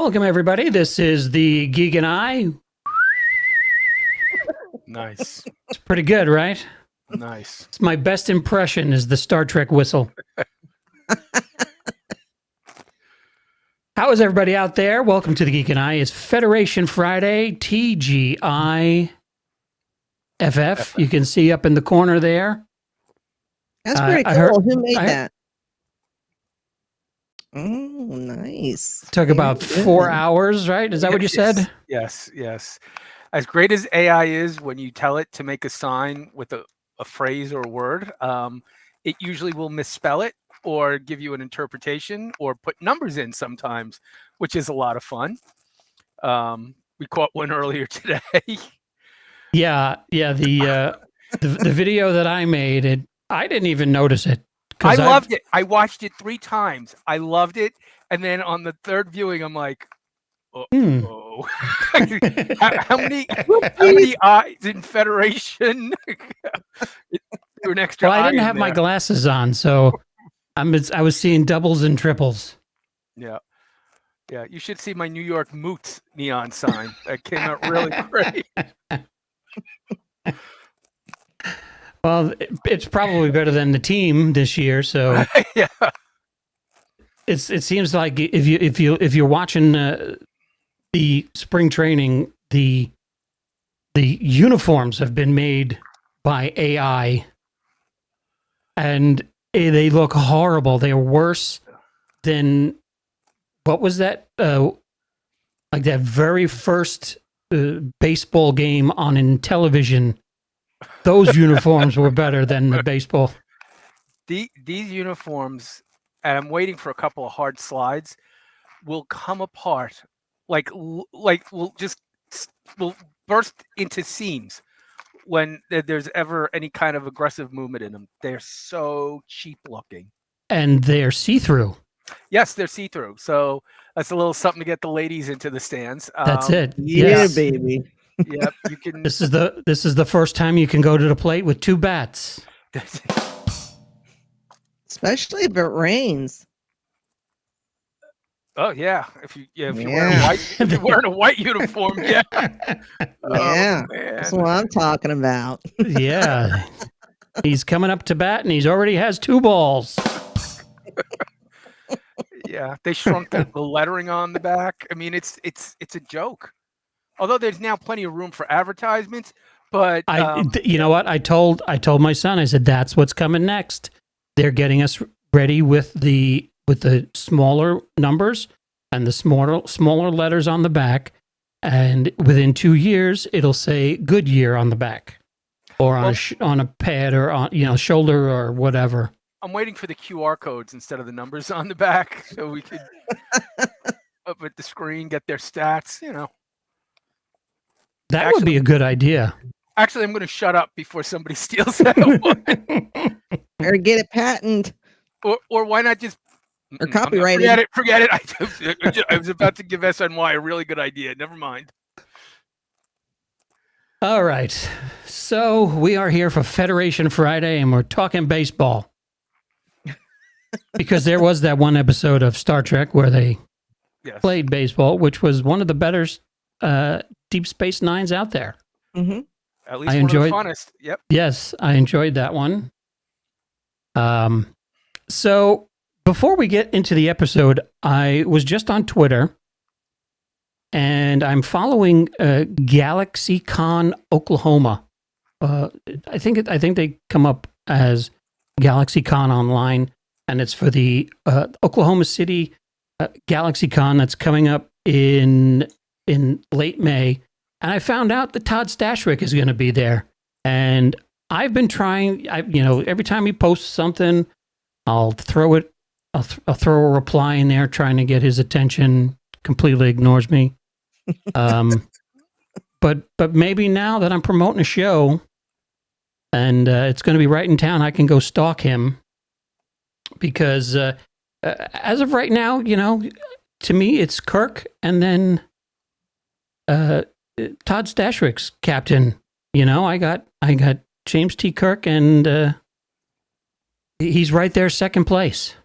Welcome, everybody. This is the Geek and I. Nice. It's pretty good, right? Nice. It's my best impression is the Star Trek whistle. How is everybody out there? Welcome to the Geek and I. It's Federation Friday, TGIFF. You can see up in the corner there. That's pretty cool. Who made that? Oh, nice. Took about 4 hours, right? Is that what you said? Yes. As great as AI is when you tell it to make a sign with a phrase or a word, it usually will misspell it or give you an interpretation or put numbers in sometimes, which is a lot of fun. We caught one earlier today. Yeah. The video that I made, I didn't even notice it. I loved it. I watched it 3 times. I loved it. And then on the third viewing, I'm like, oh, how many eyes in Federation? An extra well, I didn't have my glasses on, so I was seeing doubles and triples. Yeah. You should see my New York Moots neon sign. That came out really great. Well, it's probably better than the team this year. So yeah, it seems like if you're watching the spring training, the uniforms have been made by AI, and they look horrible. They are worse than what was that? Like that very first baseball game on television. Those uniforms were better than the baseball. These uniforms, and I'm waiting for a couple of hard slides, will come apart like will burst into seams when there's ever any kind of aggressive movement in them. They're so cheap looking. And they're see-through. Yes, they're see-through. So that's a little something to get the ladies into the stands. That's it. Yeah, baby. Yep, you can. This is the first time you can go to the plate with 2 bats. Especially if it rains. Oh yeah, if you're wearing a white uniform, yeah. Yeah, that's what I'm talking about. Yeah, he's coming up to bat and he's already has 2 balls. Yeah, they shrunk the lettering on the back. I mean, it's a joke. Although there's now plenty of room for advertisements, but you know what? I told my son, I said, that's what's coming next. They're getting us ready with the smaller numbers and the smaller letters on the back, and within 2 years it'll say Goodyear on the back, or on a pad, or on shoulder or whatever. I'm waiting for the QR codes instead of the numbers on the back, so we could up at the screen get their stats. That would be a good idea. Actually, I'm going to shut up before somebody steals that one. Or get it patented. Or why not just... Or copyrighted. Forget it. I was about to give SNY a really good idea. Never mind. All right. So we are here for Federation Friday, and we're talking baseball. Because there was that one episode of Star Trek where they played baseball, which was one of the better Deep Space Nines out there. Mm-hmm. At least one of the funnest. Yep. Yes, I enjoyed that one. So before we get into the episode, I was just on Twitter, and I'm following GalaxyCon Oklahoma. I think they come up as GalaxyCon Online, and it's for the Oklahoma City GalaxyCon that's coming up in late May. And I found out that Todd Stashwick is going to be there. And I've been trying, every time he posts something, I'll throw a reply in there trying to get his attention. Completely ignores me. But maybe now that I'm promoting a show and it's going to be right in town, I can go stalk him. Because as of right now, to me, it's Kirk and then Todd Stashwick's captain. I got James T. Kirk, and he's right there, second place.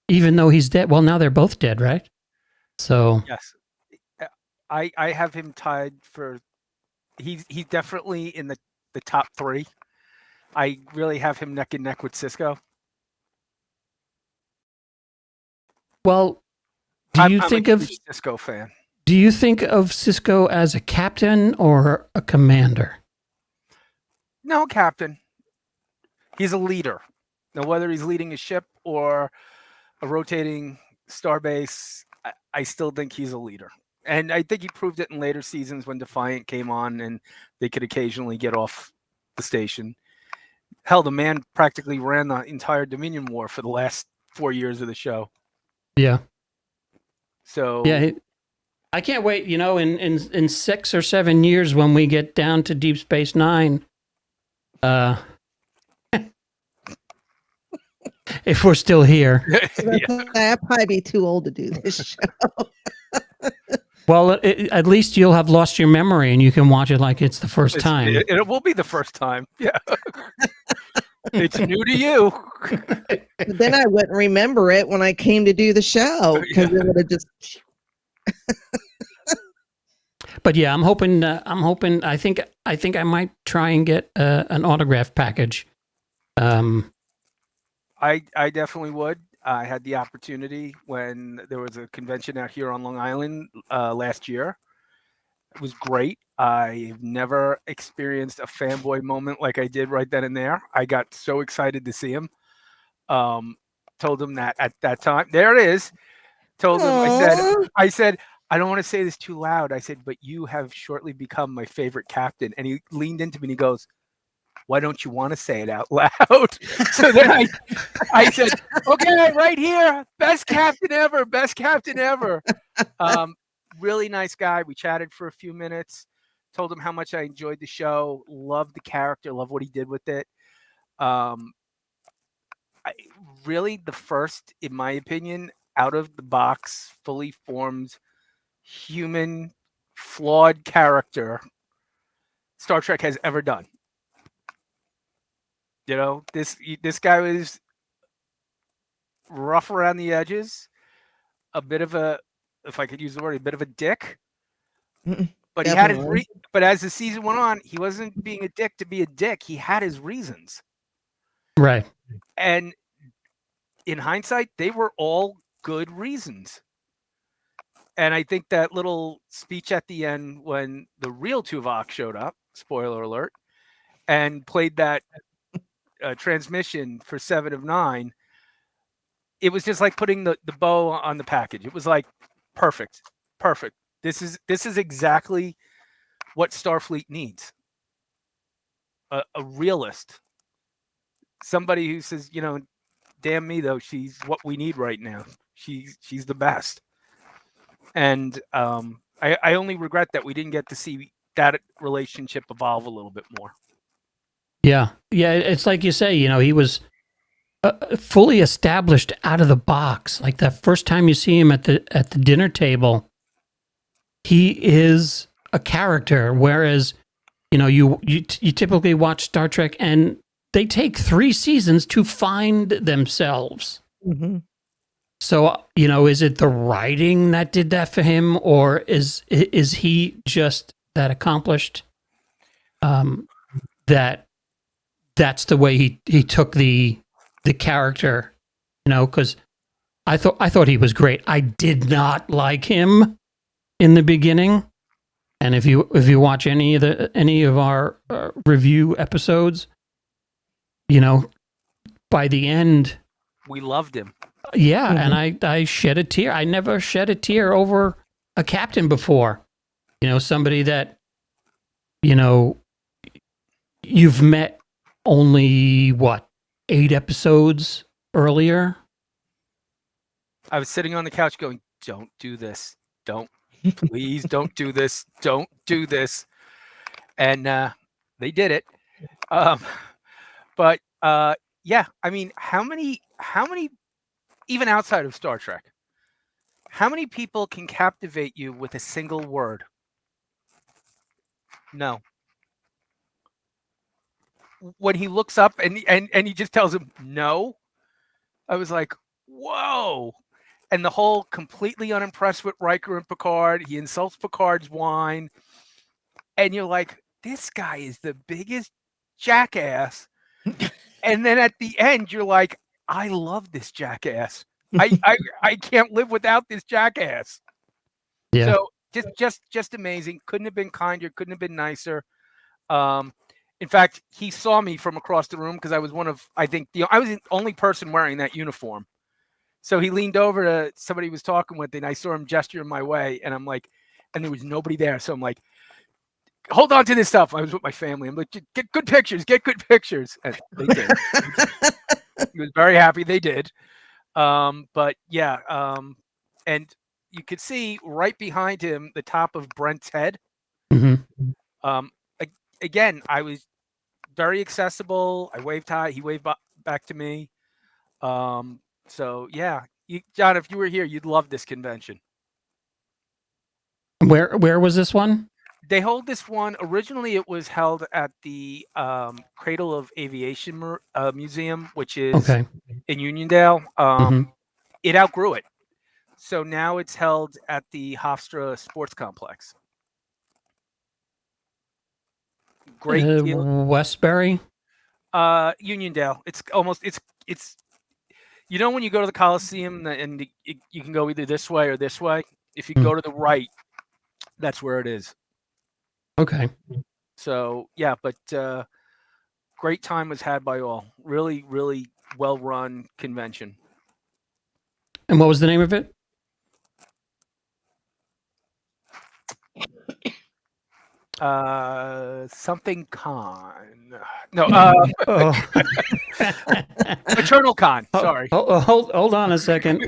Even though he's dead. Well, now they're both dead, right? So Yes. I have him tied for he's definitely in the top 3. I really have him neck and neck with Cisco. well, I'm a huge Cisco fan. Do you think of Cisco as a captain or a commander? No, captain. He's a leader. Now, whether he's leading a ship or a rotating starbase, I still think he's a leader. And I think he proved it in later seasons when Defiant came on and they could occasionally get off the station. Hell, the man practically ran the entire Dominion War for the last 4 years of the show. Yeah. So yeah, I can't wait. In 6 or 7 years when we get down to Deep Space Nine, if we're still here. I'd probably be too old to do this show. Well, at least you'll have lost your memory and you can watch it like it's the first time. It will be the first time. Yeah. It's new to you. But then I wouldn't remember it when I came to do the show because it would have just. But yeah, I'm hoping. I think I might try and get an autograph package. I definitely would. I had the opportunity when there was a convention out here on Long Island last year. It was great. I've never experienced a fanboy moment like I did right then and there. I got so excited to see him. Told him that at that time. There it is. Told him, I said, I don't want to say this too loud. I said, but you have shortly become my favorite captain. And he leaned into me and he goes, why don't you want to say it out loud? So then I said, okay, right here, best captain ever, best captain ever. Really nice guy. We chatted for a few minutes, told him how much I enjoyed the show, loved the character, loved what he did with it. Really the first, in my opinion, out of the box, fully formed, human, flawed character Star Trek has ever done. You know, this guy was rough around the edges, a bit of a, if I could use the word, a bit of a dick. But he had his but as the season went on, he wasn't being a dick to be a dick. He had his reasons. Right. And in hindsight, they were all good reasons. And I think that little speech at the end when the real Tuvok showed up, spoiler alert, and played that transmission for 7 of 9, it was just like putting the bow on the package. It was like perfect. This is exactly what Starfleet needs. A realist. Somebody who says, you know, damn me though, she's what we need right now. She's the best. And I only regret that we didn't get to see that relationship evolve a little bit more. Yeah. It's like you say, you know, he was fully established out of the box. Like that first time you see him at the dinner table, he is a character. Whereas, you know, you typically watch Star Trek and they take 3 seasons to find themselves. Mm-hmm. So, you know, is it the writing that did that for him, or is he just that accomplished? That's the way he took the character, you know, because I thought he was great. I did not like him in the beginning, and if you watch any of our review episodes, you know, by the end, we loved him. Yeah, and I shed a tear. I never shed a tear over a captain before. You know, somebody that, you know, you've met only, 8 episodes earlier? I was sitting on the couch going, don't do this. Please don't do this. Don't do this. And they did it. But yeah, I mean, how many, even outside of Star Trek, how many people can captivate you with a single word? No. When he looks up and he just tells him no, I was like, whoa. and the whole completely unimpressed with Riker and Picard. He insults Picard's wine, and you're like, this guy is the biggest jackass. And then at the end, you're like, I love this jackass. I can't live without this jackass. Yeah. So just amazing. Couldn't have been kinder. Couldn't have been nicer. In fact, he saw me from across the room because I was I was the only person wearing that uniform. So he leaned over to somebody he was talking with, and I saw him gesture my way, and I'm like, and there was nobody there. So I'm like, hold on to this stuff. I was with my family. I'm like, get good pictures, get good pictures. And they did. He was very happy they did. But yeah, and you could see right behind him the top of Brent's head. Mm-hmm. Again, I was very accessible. I waved hi. He waved back to me. So yeah, John, if you were here, you'd love this convention. Where was this one? They hold this one. Originally, it was held at the Cradle of Aviation Museum, which is Okay. in Uniondale. Mhm. It outgrew it. So now it's held at the Hofstra Sports Complex. Great deal. Westbury. Uniondale. It's when you go to the Coliseum and you can go either this way or this way. If you go to the right, that's where it is. Okay. So yeah, but great time was had by all. Really, really well run convention. And what was the name of it? Something Con. No, Oh. Eternal Con. Sorry. Hold on a second.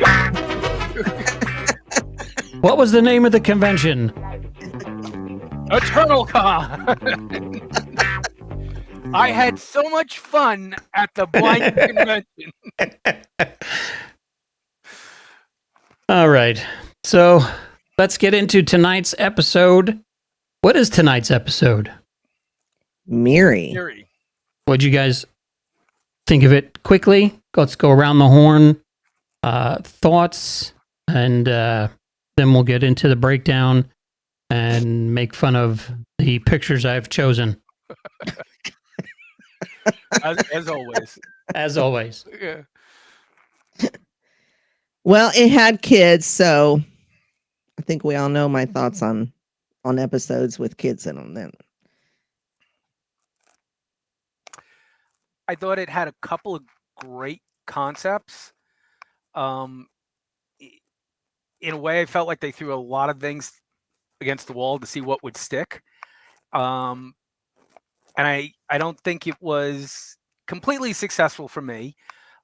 What was the name of the convention? Eternal Con. I had so much fun at the blind convention. All right. So let's get into tonight's episode. What is tonight's episode? Miri. Miri. What'd you guys think of it quickly? Let's go around the horn. Thoughts, and then we'll get into the breakdown and make fun of the pictures I've chosen. As always. As always. Yeah. Well, it had kids, so I think we all know my thoughts on episodes with kids in them. Then I thought it had a couple of great concepts. In a way, I felt like they threw a lot of things against the wall to see what would stick. And I don't think it was completely successful for me.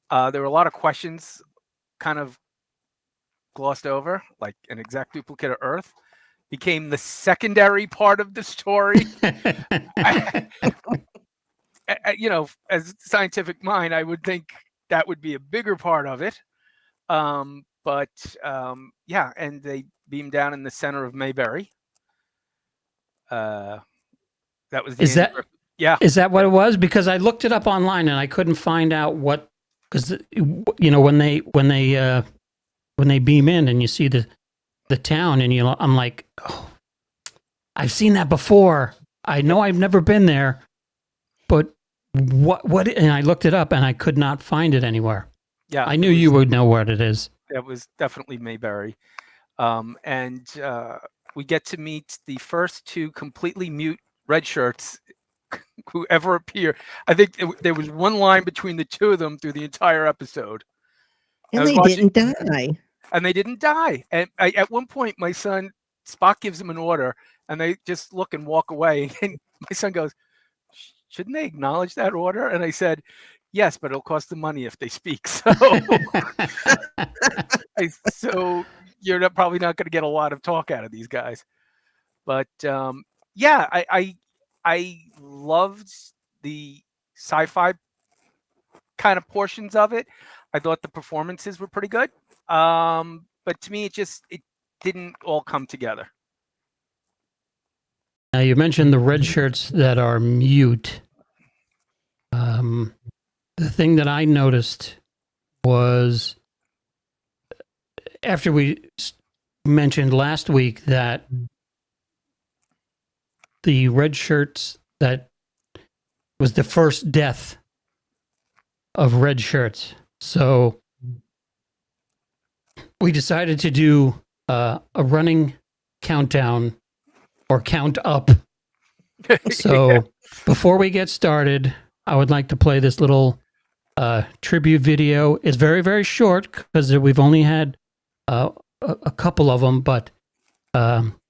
There were a lot of questions kind of glossed over, like an exact duplicate of Earth became the secondary part of the story. As a scientific mind, I would think that would be a bigger part of it. But and they beamed down in the center of Mayberry. That was the Is that what it was? Because I looked it up online and I couldn't find out what, because when they beam in and you see the town and I'm like, oh, I've seen that before. I know I've never been there, but what? And I looked it up and I could not find it anywhere. Yeah, I knew you would know what it is. It was definitely Mayberry, and we get to meet the first two completely mute red shirts who ever appear. I think there was one line between the two of them through the entire episode. And they didn't die. And they didn't die. And at one point, my son, Spock gives them an order, and they just look and walk away. And my son goes, shouldn't they acknowledge that order? And I said, yes, but it'll cost them money if they speak. So, so you're probably not going to get a lot of talk out of these guys. But I loved the sci-fi kind of portions of it. I thought the performances were pretty good. But to me, it didn't all come together. Now you mentioned the red shirts that are mute. The thing that I noticed was after we mentioned last week that the red shirts, that was the first death of red shirts. So we decided to do a running countdown or count up. So before we get started, I would like to play this little tribute video. It's very, very short because we've only had a couple of them, but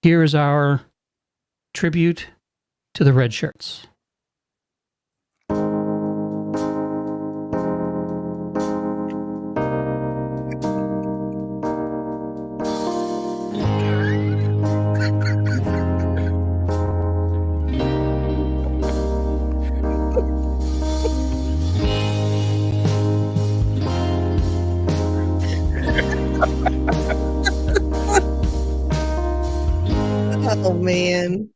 here's our tribute to the red shirts. Oh man.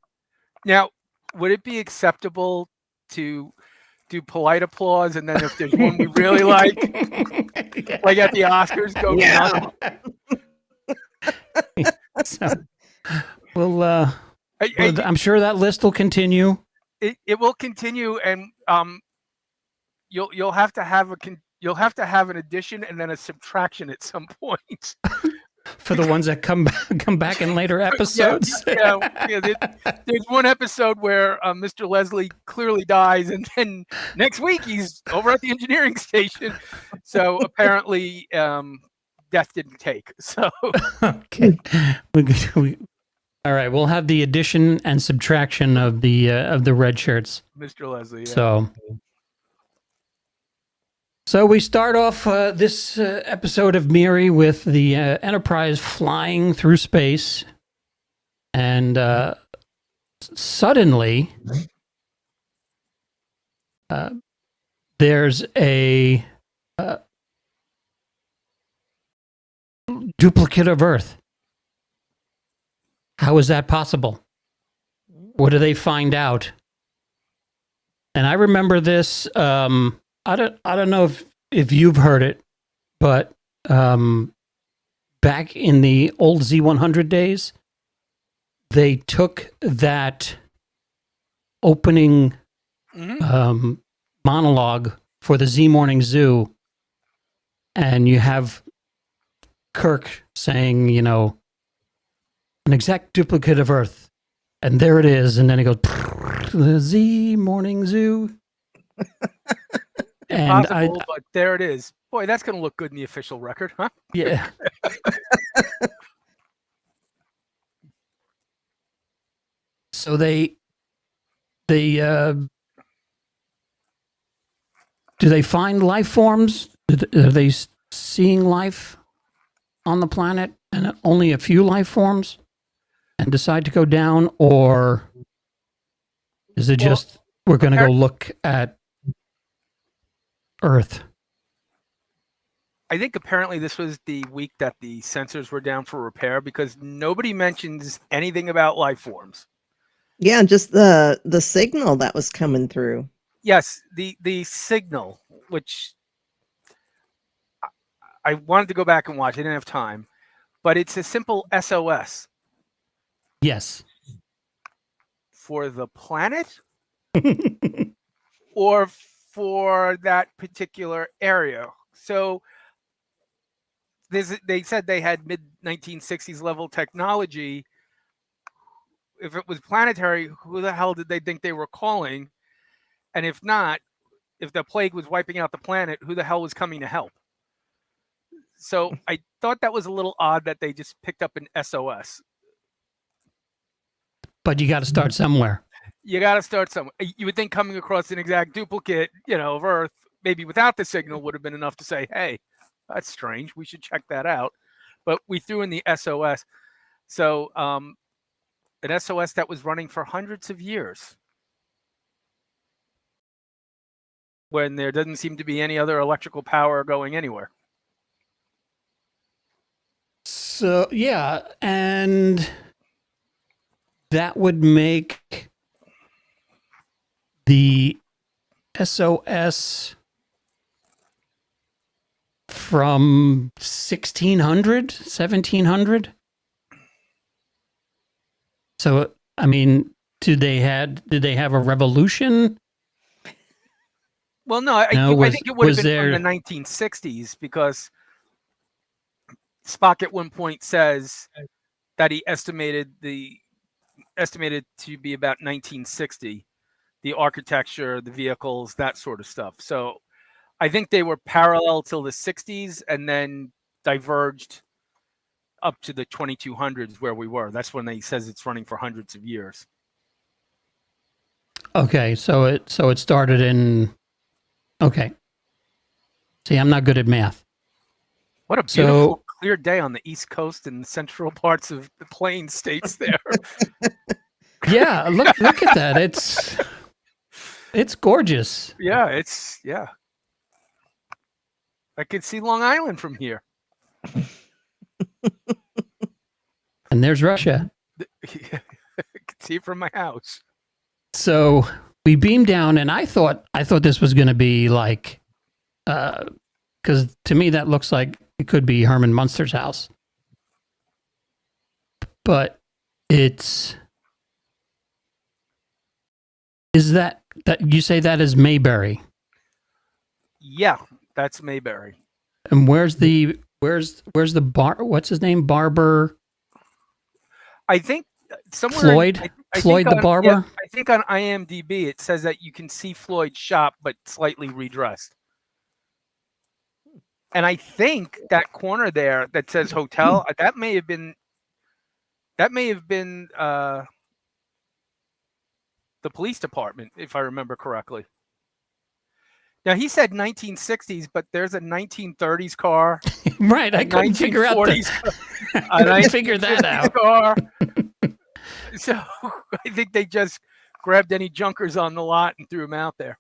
Now, would it be acceptable to do polite applause, and then if there's one we really like at the Oscars, go Yeah. nuts? So, I'm sure that list will continue. It will continue, and you'll have to have an addition and then a subtraction at some point. For the ones that come back in later episodes. There's one episode where Mr. Leslie clearly dies, and then next week he's over at the engineering station. So apparently, death didn't take. So okay, all right. We'll have the addition and subtraction of the red shirts, Mr. Leslie. Yeah. So we start off this episode of Miri with the Enterprise flying through space, and suddenly there's a duplicate of Earth. How is that possible? What do they find out? And I remember this. I don't know if you've heard it, but back in the old Z100 days, they took that opening monologue for the Z Morning Zoo, and you have Kirk saying, an exact duplicate of Earth, and there it is, and then he goes, the Z Morning Zoo. And possible, but there it is. Boy, that's going to look good in the official record, huh? Yeah. So they do they find life forms? Are they seeing life on the planet, and only a few life forms, and decide to go down, or is it just we're going to go look at Earth? I think apparently this was the week that the sensors were down for repair, because nobody mentions anything about life forms. Yeah, just the signal that was coming through. Yes, the signal, which I wanted to go back and watch. I didn't have time, but it's a simple SOS. Yes. For the planet or for that particular area. So they said they had mid-1960s level technology. If it was planetary, who the hell did they think they were calling? And if not, if the plague was wiping out the planet, who the hell was coming to help? So I thought that was a little odd that they just picked up an SOS. But you got to start somewhere. You got to start somewhere. You would think coming across an exact duplicate, of Earth, maybe without the signal, would have been enough to say, hey, that's strange. We should check that out. But we threw in the SOS. So an SOS that was running for hundreds of years, when there doesn't seem to be any other electrical power going anywhere. So, yeah, and that would make the SOS from 1600, 1700. So, I mean, did they have a revolution? Well, no, I think it would have been from the 1960s because Spock at one point says that he estimated to be about 1960, the architecture, the vehicles, that sort of stuff. So I think they were parallel till the 60s and then diverged up to the 2200s where we were. That's when he says it's running for hundreds of years. Okay, so it started in. Okay. See, I'm not good at math. What a beautiful clear day on the East Coast and the central parts of the Plain States there. Yeah, look at that. It's gorgeous. Yeah, I could see Long Island from here. And there's Russia. I could see it from my house. So we beamed down, and I thought this was going to be like, because to me that looks like it could be Herman Munster's house, but is that you say that is Mayberry? Yeah, that's Mayberry. And where's the bar? What's his name? Barber. I think somewhere Floyd. Floyd the barber. Yeah, I think on IMDb it says that you can see Floyd's shop, but slightly redressed. And I think that corner there that says hotel, that may have been the police department, if I remember correctly. Now he said 1960s, but there's a 1930s car. Right, I couldn't figure out I couldn't figure that out. Car. So I think they just grabbed any junkers on the lot and threw them out there.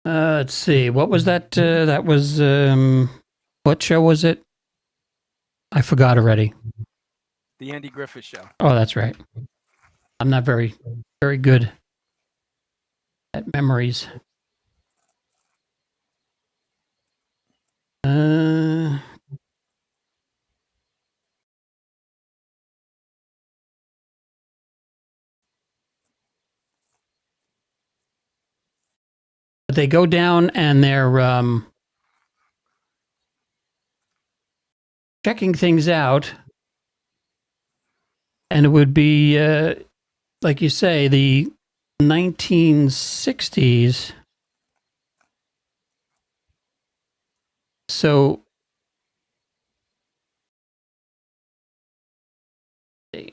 Let's see. What was that? That was what show was it? I forgot already. The Andy Griffith Show. Oh, that's right. I'm not very good at memories. They go down and they're checking things out, and it would be like you say, the 1960s. So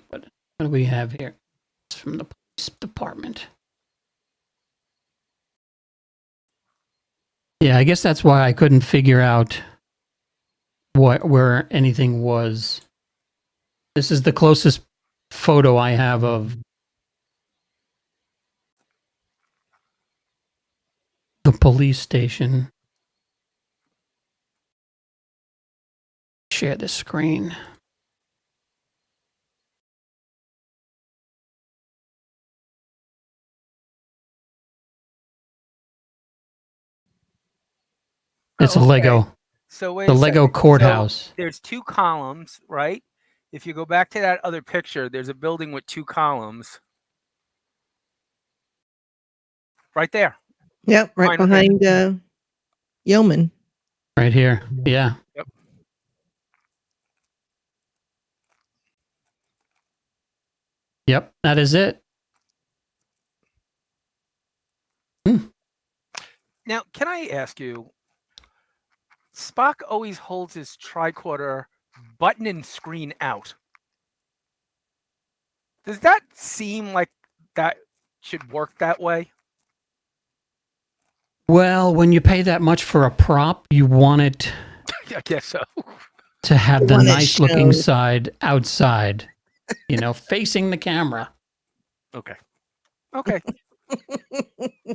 what do we have here? It's from the police department. Yeah, I guess that's why I couldn't figure out where anything was. This is the closest photo I have of the police station. Share the screen. It's a Lego. So the Lego courthouse. So there's two columns, right? If you go back to that other picture, there's a building with two columns. Right there. Yep, right behind Yeoman. Right here. Yeah. Yep. Yep, that is it. Now, can I ask you, Spock always holds his tricorder button and screen out. Does that seem like that should work that way? Well, when you pay that much for a prop, you want it I guess so. to have the nice looking side outside, facing the camera. Okay.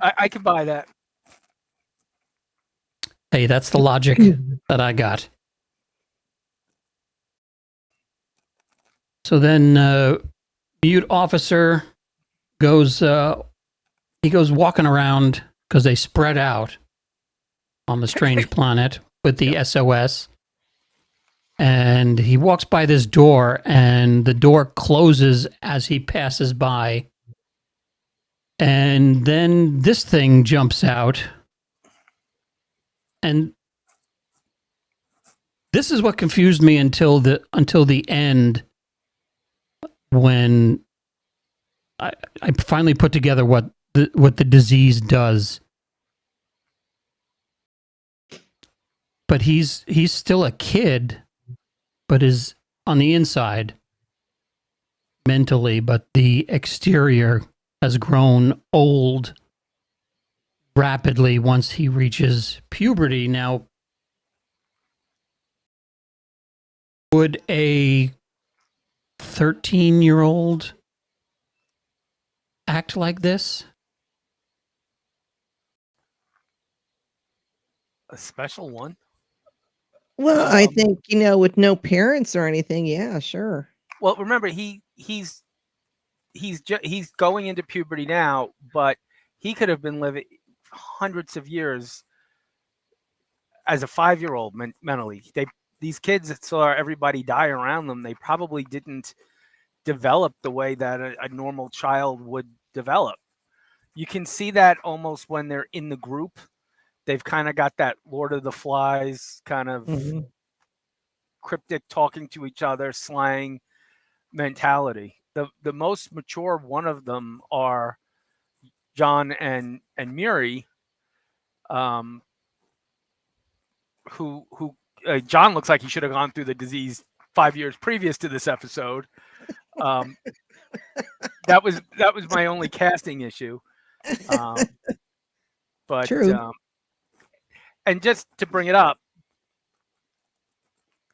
I can buy that. Hey, that's the logic that I got. So then mute officer goes he goes walking around because they spread out on the strange planet with the SOS. And he walks by this door, and the door closes as he passes by. And then this thing jumps out. And this is what confused me until the end, when I finally put together what the disease does. But he's still a kid, but is on the inside mentally, but the exterior has grown old rapidly once he reaches puberty. Now, would a 13-year-old act like this? A special one. Well, I think, with no parents or anything, yeah, sure. Well, remember he's going into puberty now, but he could have been living hundreds of years as a 5-year-old mentally. These kids that saw everybody die around them, they probably didn't develop the way that a normal child would develop. You can see that almost when they're in the group. They've kind of got that Lord of the Flies kind of cryptic talking to each other, slang mentality. The most mature one of them are John and Miri, who John looks like he should have gone through the disease 5 years previous to this episode. That was my only casting issue. But True. And just to bring it up,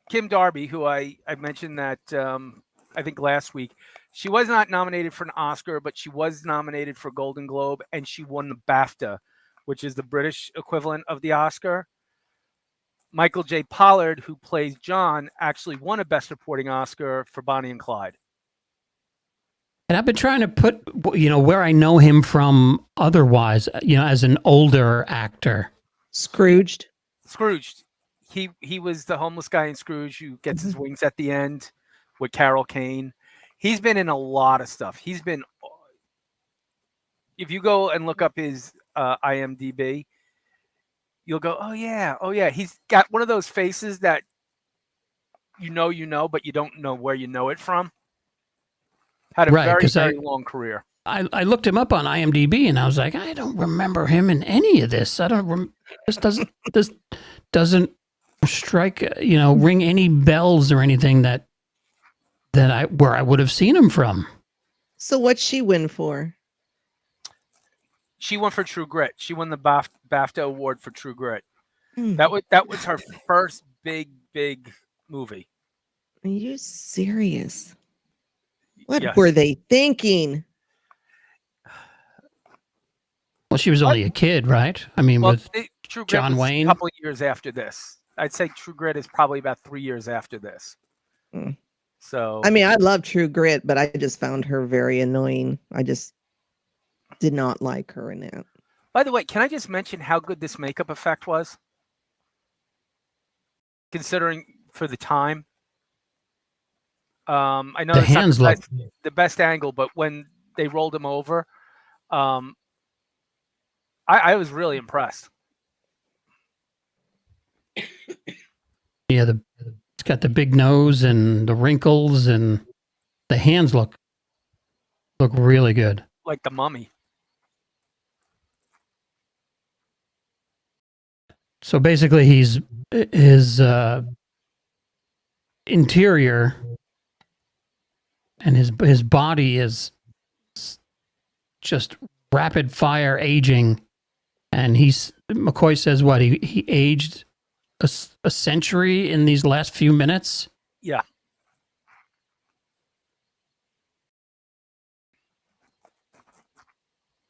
Kim Darby, who I mentioned that I think last week, she was not nominated for an Oscar, but she was nominated for Golden Globe, and she won the BAFTA, which is the British equivalent of the Oscar. Michael J. Pollard, who plays John, actually won a Best Supporting Oscar for Bonnie and Clyde. And I've been trying to put, where I know him from otherwise, as an older actor. Scrooged. He was the homeless guy in Scrooge who gets his wings at the end with Carol Kane. He's been in a lot of stuff. If you go and look up his IMDb, you'll go, oh yeah. He's got one of those faces that but you don't know where you know it from. Had a very long career. I looked him up on IMDb and I was like, I don't remember him in any of this. This doesn't strike, ring any bells or anything that I would have seen him from. So what'd she win for? She won for True Grit. She won the BAFTA award for True Grit. That was her first big movie. Are you serious? What were they thinking? Well, she was only a kid, right? I mean, with True Grit John was Wayne. A couple of years after this. I'd say True Grit is probably about 3 years after this. So, I mean, I love True Grit, but I just found her very annoying. I just did not like her in that. By the way, can I just mention how good this makeup effect was? Considering for the time. I know the hands look the best angle, but when they rolled him over, I was really impressed. Yeah, it's got the big nose and the wrinkles, and the hands look really good. Like the Mummy. So basically, his interior and his body is just rapid fire aging, and McCoy says what he aged a century in these last few minutes. Yeah.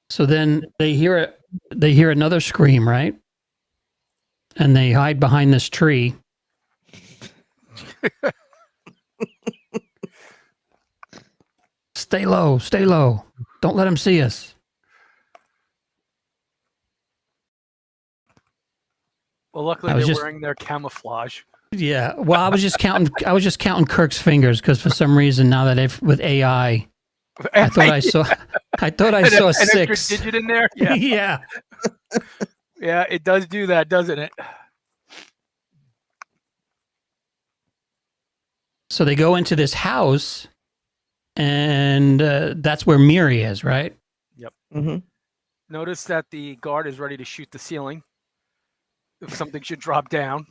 So then they hear another scream, right? And they hide behind this tree. Stay low. Don't let him see us. Well, luckily I was they're just- wearing their camouflage. Yeah. Well, I was just counting. I was just counting Kirk's fingers because for some reason now that with AI, I thought I saw. I thought I saw an 6. extra digit in there. Yeah, Yeah. yeah, it does do that, doesn't it? So they go into this house, and that's where Miri is, right? Hmm. Notice that the guard is ready to shoot the ceiling if something should drop down.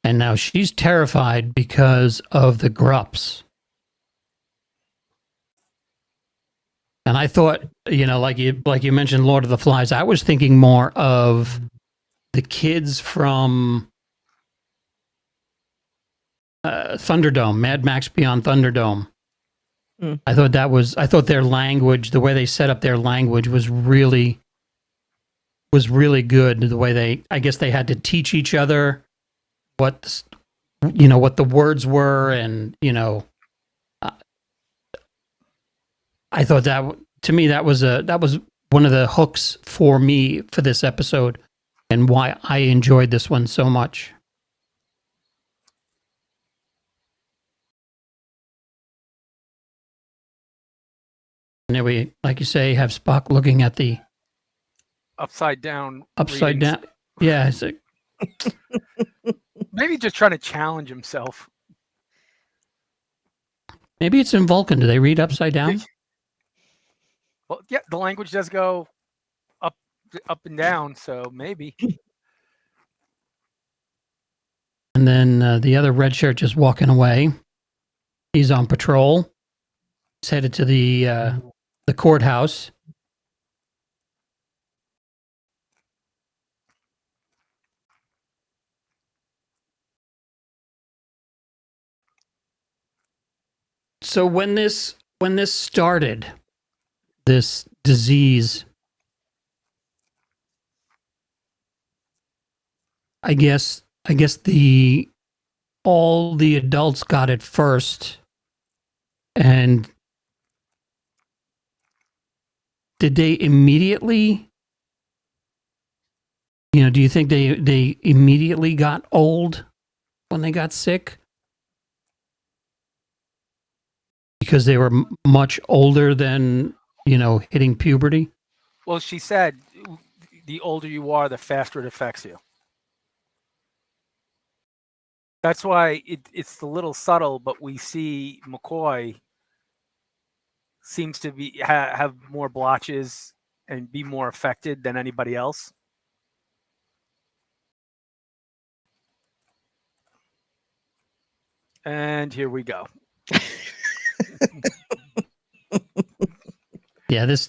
And now she's terrified because of the Grups. And I thought, like you mentioned, Lord of the Flies. I was thinking more of the kids from Thunderdome, Mad Max Beyond Thunderdome. Mm. I thought their language, the way they set up their language, was really good. The way I guess they had to teach each other what the words were, and I thought that, to me, that was one of the hooks for me for this episode, and why I enjoyed this one so much. And then we, like you say, have Spock looking at the Upside down. upside readings. down. Yeah, it's like, Maybe just trying to challenge himself. maybe it's in Vulcan. Do they read upside down? Well, yeah, the language does go up and down, so maybe. And then the other red shirt just walking away. He's on patrol. He's headed to the courthouse. So when this started, this disease, I guess all the adults got it first, and did they immediately? Do you think they immediately got old when they got sick? Because they were much older than, hitting puberty? Well, she said the older you are, the faster it affects you. That's why it's a little subtle, but we see McCoy seems to be have more blotches and be more affected than anybody else. And here we go. Yeah, this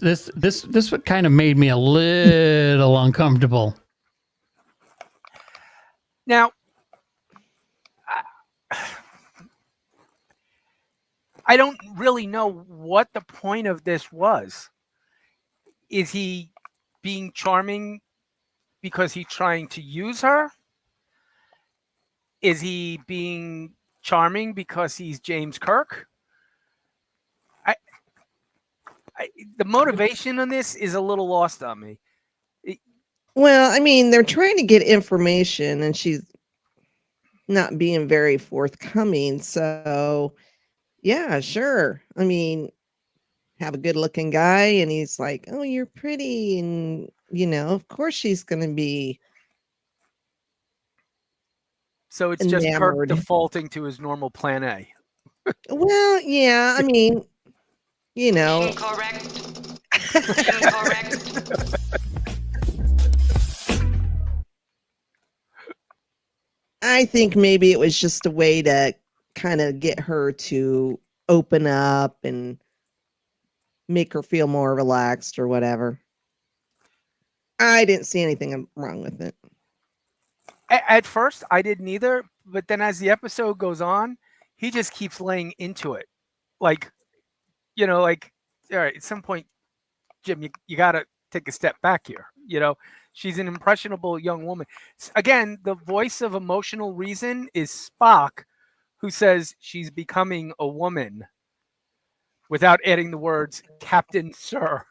kind of made me a little uncomfortable. Now, I don't really know what the point of this was. Is he being charming because he's trying to use her? Is he being charming because he's James Kirk? The motivation on this is a little lost on me. Well, I mean, they're trying to get information, and she's not being very forthcoming. So, yeah, sure. I mean, have a good-looking guy, and he's like, "Oh, you're pretty," and of course she's going to be So it's just Kirk enamored. defaulting to his normal plan A. Well, yeah, I mean, Incorrect. Incorrect. I think maybe it was just a way to kind of get her to open up and make her feel more relaxed or whatever. I didn't see anything wrong with it. At first, I didn't either, but then as the episode goes on, he just keeps laying into it. Like, all right, at some point, Jim, you got to take a step back here. She's an impressionable young woman. Again, the voice of emotional reason is Spock, who says she's becoming a woman, without adding the words Captain Sir.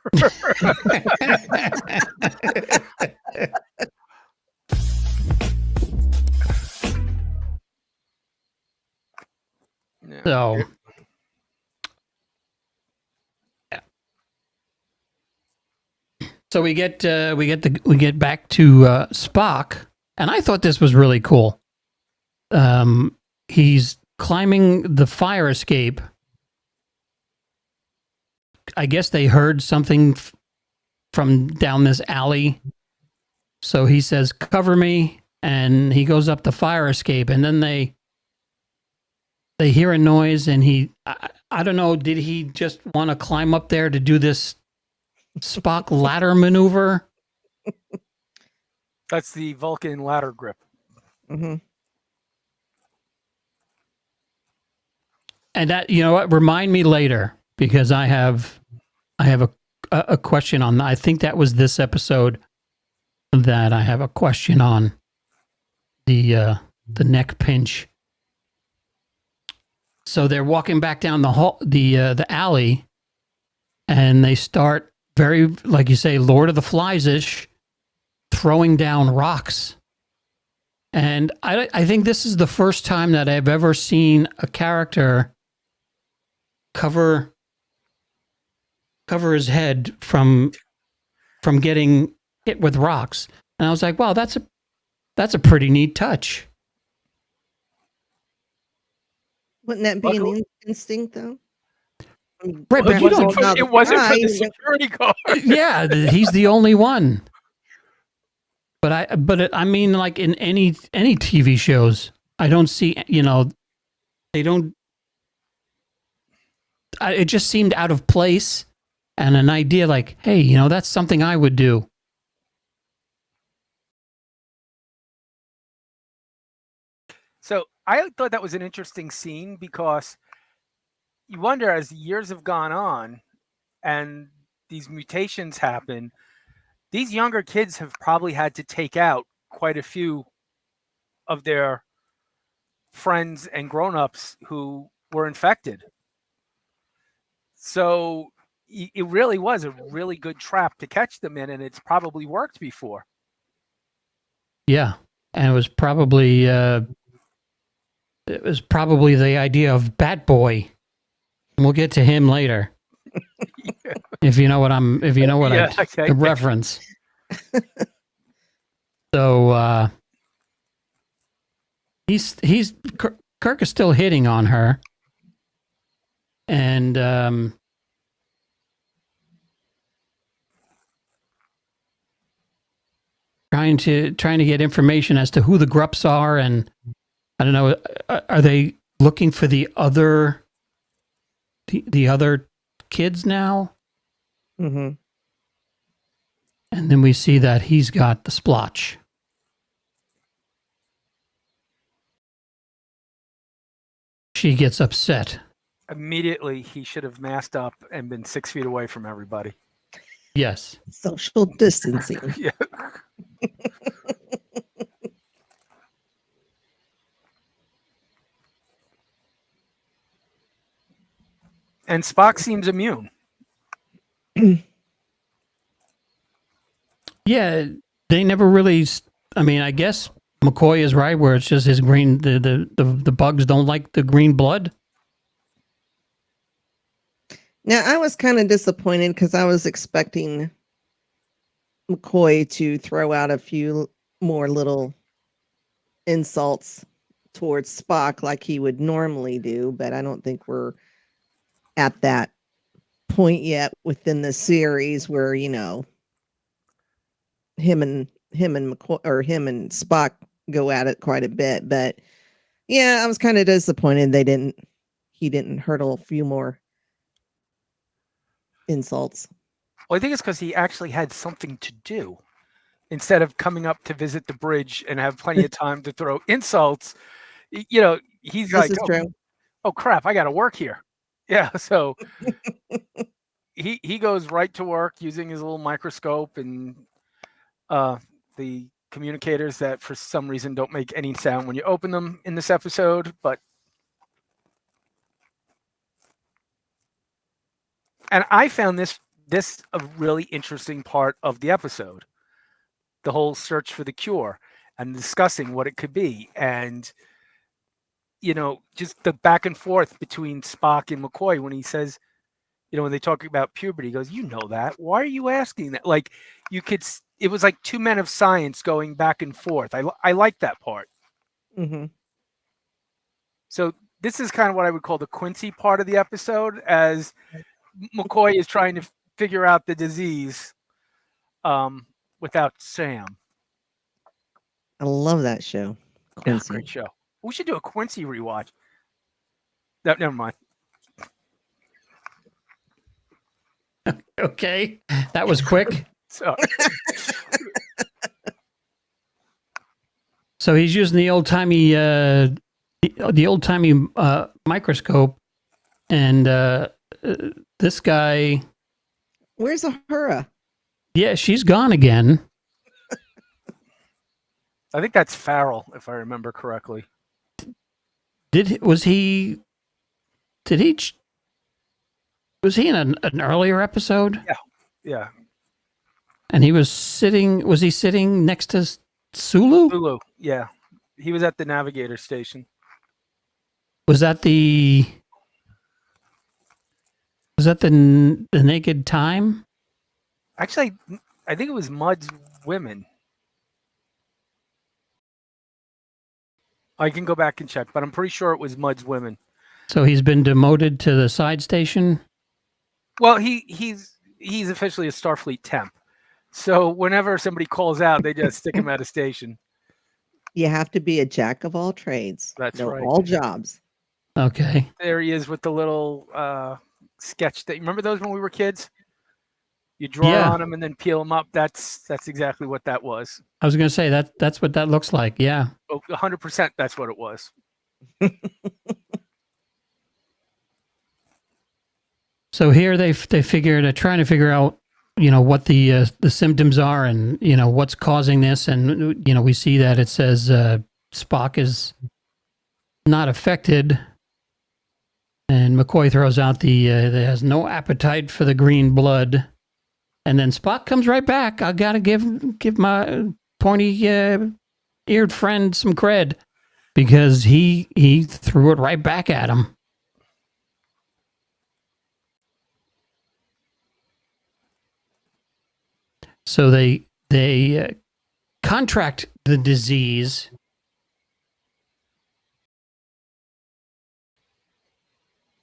Yeah. So, yeah. So we get back to Spock, and I thought this was really cool. He's climbing the fire escape. I guess they heard something from down this alley. So he says, "Cover me," and he goes up the fire escape, and then they hear a noise, and I don't know, did he just want to climb up there to do this Spock ladder maneuver? That's the Vulcan ladder grip. Mm-hmm. And that, you know what, remind me later, because I have a question on that. I think that was this episode that I have a question on the neck pinch. So they're walking back down the hall, the alley, and they start very, like you say, Lord of the Flies-ish, throwing down rocks. And I think this is the first time that I've ever seen a character cover his head from getting hit with rocks. And I was like, wow, that's a pretty neat touch. Wouldn't that be an instinct, though? Right, but you don't. It wasn't for the security guard. Yeah, he's the only one. But I mean, like in any TV shows, I don't see. You know, they don't. It just seemed out of place, and an idea like, hey, you know, that's something I would do. So I thought that was an interesting scene because you wonder, as the years have gone on and these mutations happen, these younger kids have probably had to take out quite a few of their friends and grown-ups who were infected. So it really was a really good trap to catch them in, and it's probably worked before. Yeah, and it was probably the idea of Bat Boy. And we'll get to him later. Yeah. If you know what okay. the reference. So Kirk is still hitting on her, and trying to get information as to who the Grups are, and I don't know, are they looking for the other kids now? Mm-hmm. And then we see that he's got the splotch. She gets upset. Immediately, he should have masked up and been 6 feet away from everybody. Yes. Social distancing. Yeah. And Spock seems immune. Yeah, they never really. I mean, I guess McCoy is right where it's just his green. The bugs don't like the green blood. Now, I was kind of disappointed because I was expecting McCoy to throw out a few more little insults towards Spock like he would normally do, but I don't think we're at that point yet within the series where, you know, him and McCoy, or him and Spock go at it quite a bit. But yeah, I was kind of disappointed he didn't hurdle a few more insults. Well, I think it's because he actually had something to do. Instead of coming up to visit the bridge and have plenty of time to throw insults, you know, he's This like, is true. oh crap, I got to work here. Yeah, so he goes right to work using his little microscope and the communicators that for some reason don't make any sound when you open them in this episode, but And I found this a really interesting part of the episode. The whole search for the cure and discussing what it could be, and just the back and forth between Spock and McCoy when he says, when they talk about puberty, he goes, that. Why are you asking that? Like, it was like two men of science going back and forth. I like that part. Mm-hmm. So this is kind of what I would call the Quincy part of the episode, as McCoy is trying to figure out the disease without Sam. I love that show, Quincy. Great show. We should do a Quincy rewatch. No, never mind. Okay, that was quick. So, So he's using the old timey microscope, and this guy. Where's Ahura? Yeah, she's gone again. I think that's Farrell, if I remember correctly. Was he in an earlier episode? Yeah. And he was sitting. Was he sitting next to Sulu? Sulu, yeah. He was at the navigator station. Was that the Naked Time? Actually, I think it was Mud's women. I can go back and check, but I'm pretty sure it was Mud's women. So he's been demoted to the side station? Well, he's officially a Starfleet temp. So whenever somebody calls out, they just stick him at a station. You have to be a jack of all trades. That's know right. all jobs. Okay. There he is with the little sketch. Remember those when we were kids? You draw on them and then peel them up. That's exactly what that was. I was going to say that's what that looks like. Yeah. 100%. That's what it was. So here they're trying to figure out, what the symptoms are and, what's causing this. And, we see that it says Spock is not affected. And McCoy throws out that has no appetite for the green blood. And then Spock comes right back. I got to give my pointy-eared friend some cred because he threw it right back at him. So they contract the disease.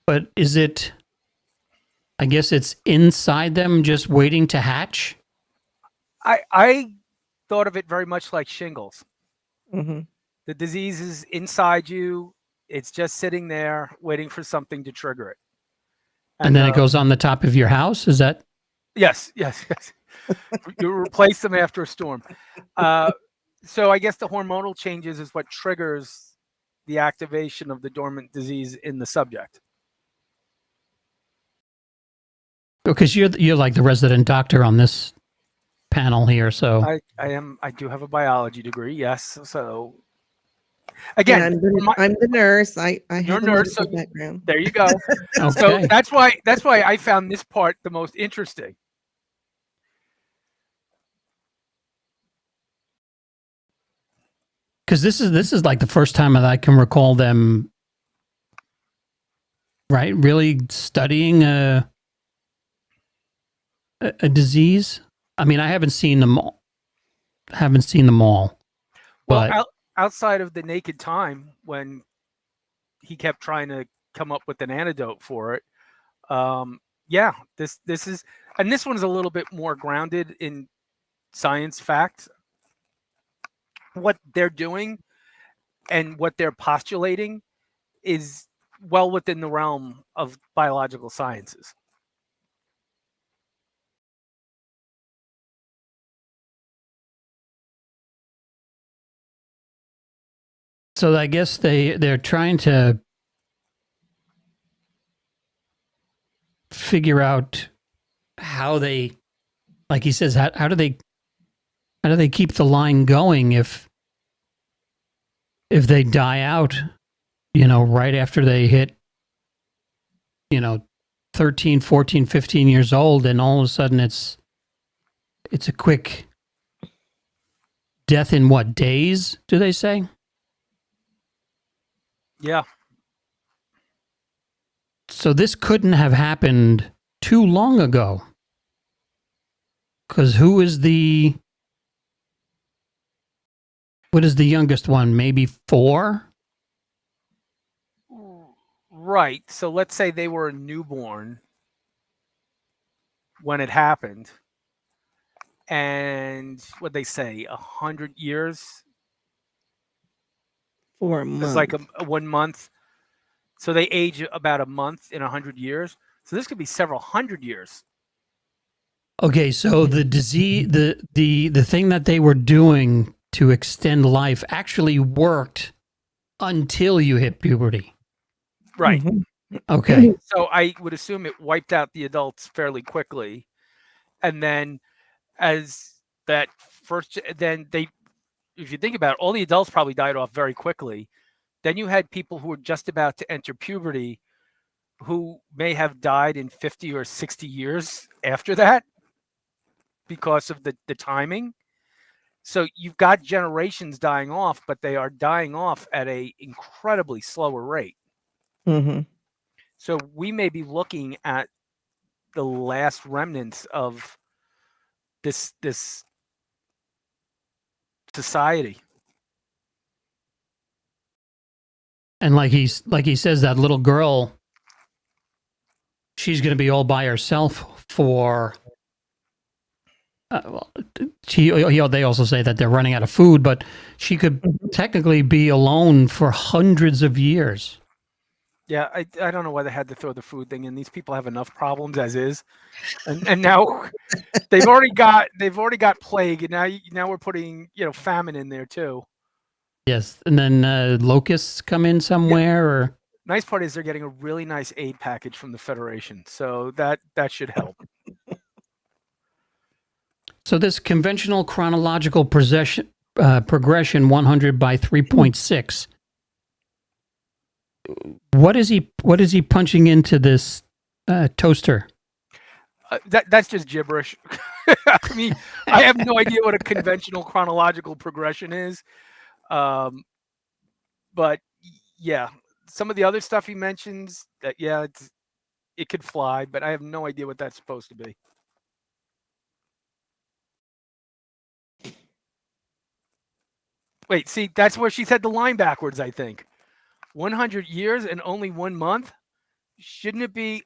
But is it, I guess it's inside them just waiting to hatch? I thought of it very much like shingles. Mm-hmm. The disease is inside you. It's just sitting there waiting for something to trigger it. And then it goes on the top of your house? Is that? Yes. You replace them after a storm. So I guess the hormonal changes is what triggers the activation of the dormant disease in the subject. Because you're like the resident doctor on this panel here, so I am. I do have a biology degree. Yes. So again, I'm the nurse. I have a nurse, so background. There you go. Okay. So that's why I found this part the most interesting. Because this is like the first time that I can recall them, right? Really studying a disease. I mean, I haven't seen them all. But Well, outside of the Naked Time, when he kept trying to come up with an antidote for it, this is, and this one's a little bit more grounded in science fact. What they're doing and what they're postulating is well within the realm of biological sciences. so I guess they're trying to figure out how they, like he says, how do they keep the line going if they die out, right after they hit, 13, 14, 15 years old, and all of a sudden it's a quick death in what, days, do they say? Yeah. So this couldn't have happened too long ago. Because what is the youngest one? Maybe 4? Right. So let's say they were a newborn when it happened, and what they say, 100 years For a is month. like a 1 month. So they age about a month in 100 years. So this could be several hundred years. Okay, so the disease, the thing that they were doing to extend life actually worked until you hit puberty. Right. Mhm. Okay. So I would assume it wiped out the adults fairly quickly, and then as that first, then they, if you think about it, all the adults probably died off very quickly. Then you had people who were just about to enter puberty who may have died in 50 or 60 years after that because of the timing. So you've got generations dying off, but they are dying off at a incredibly slower rate. Mhm. So we may be looking at the last remnants of this society. And like he says, that little girl, she's going to be all by herself for. Well, they also say that they're running out of food, but she could Mhm. technically be alone for hundreds of years. Yeah, I don't know why they had to throw the food thing in. These people have enough problems as is, and now they've already got plague, and now we're putting famine in there too. Yes, and then locusts come in somewhere, or Nice part is they're getting a really nice aid package from the Federation, so that should help. so this conventional chronological progression 100 by 3.6. What is he punching into this toaster? That's just gibberish. I mean, I have no idea what a conventional chronological progression is, but yeah, some of the other stuff he mentions that it could fly, but I have no idea what that's supposed to be. Wait, see, that's where she said the line backwards, I think. 100 years and only 1 month? Shouldn't it be?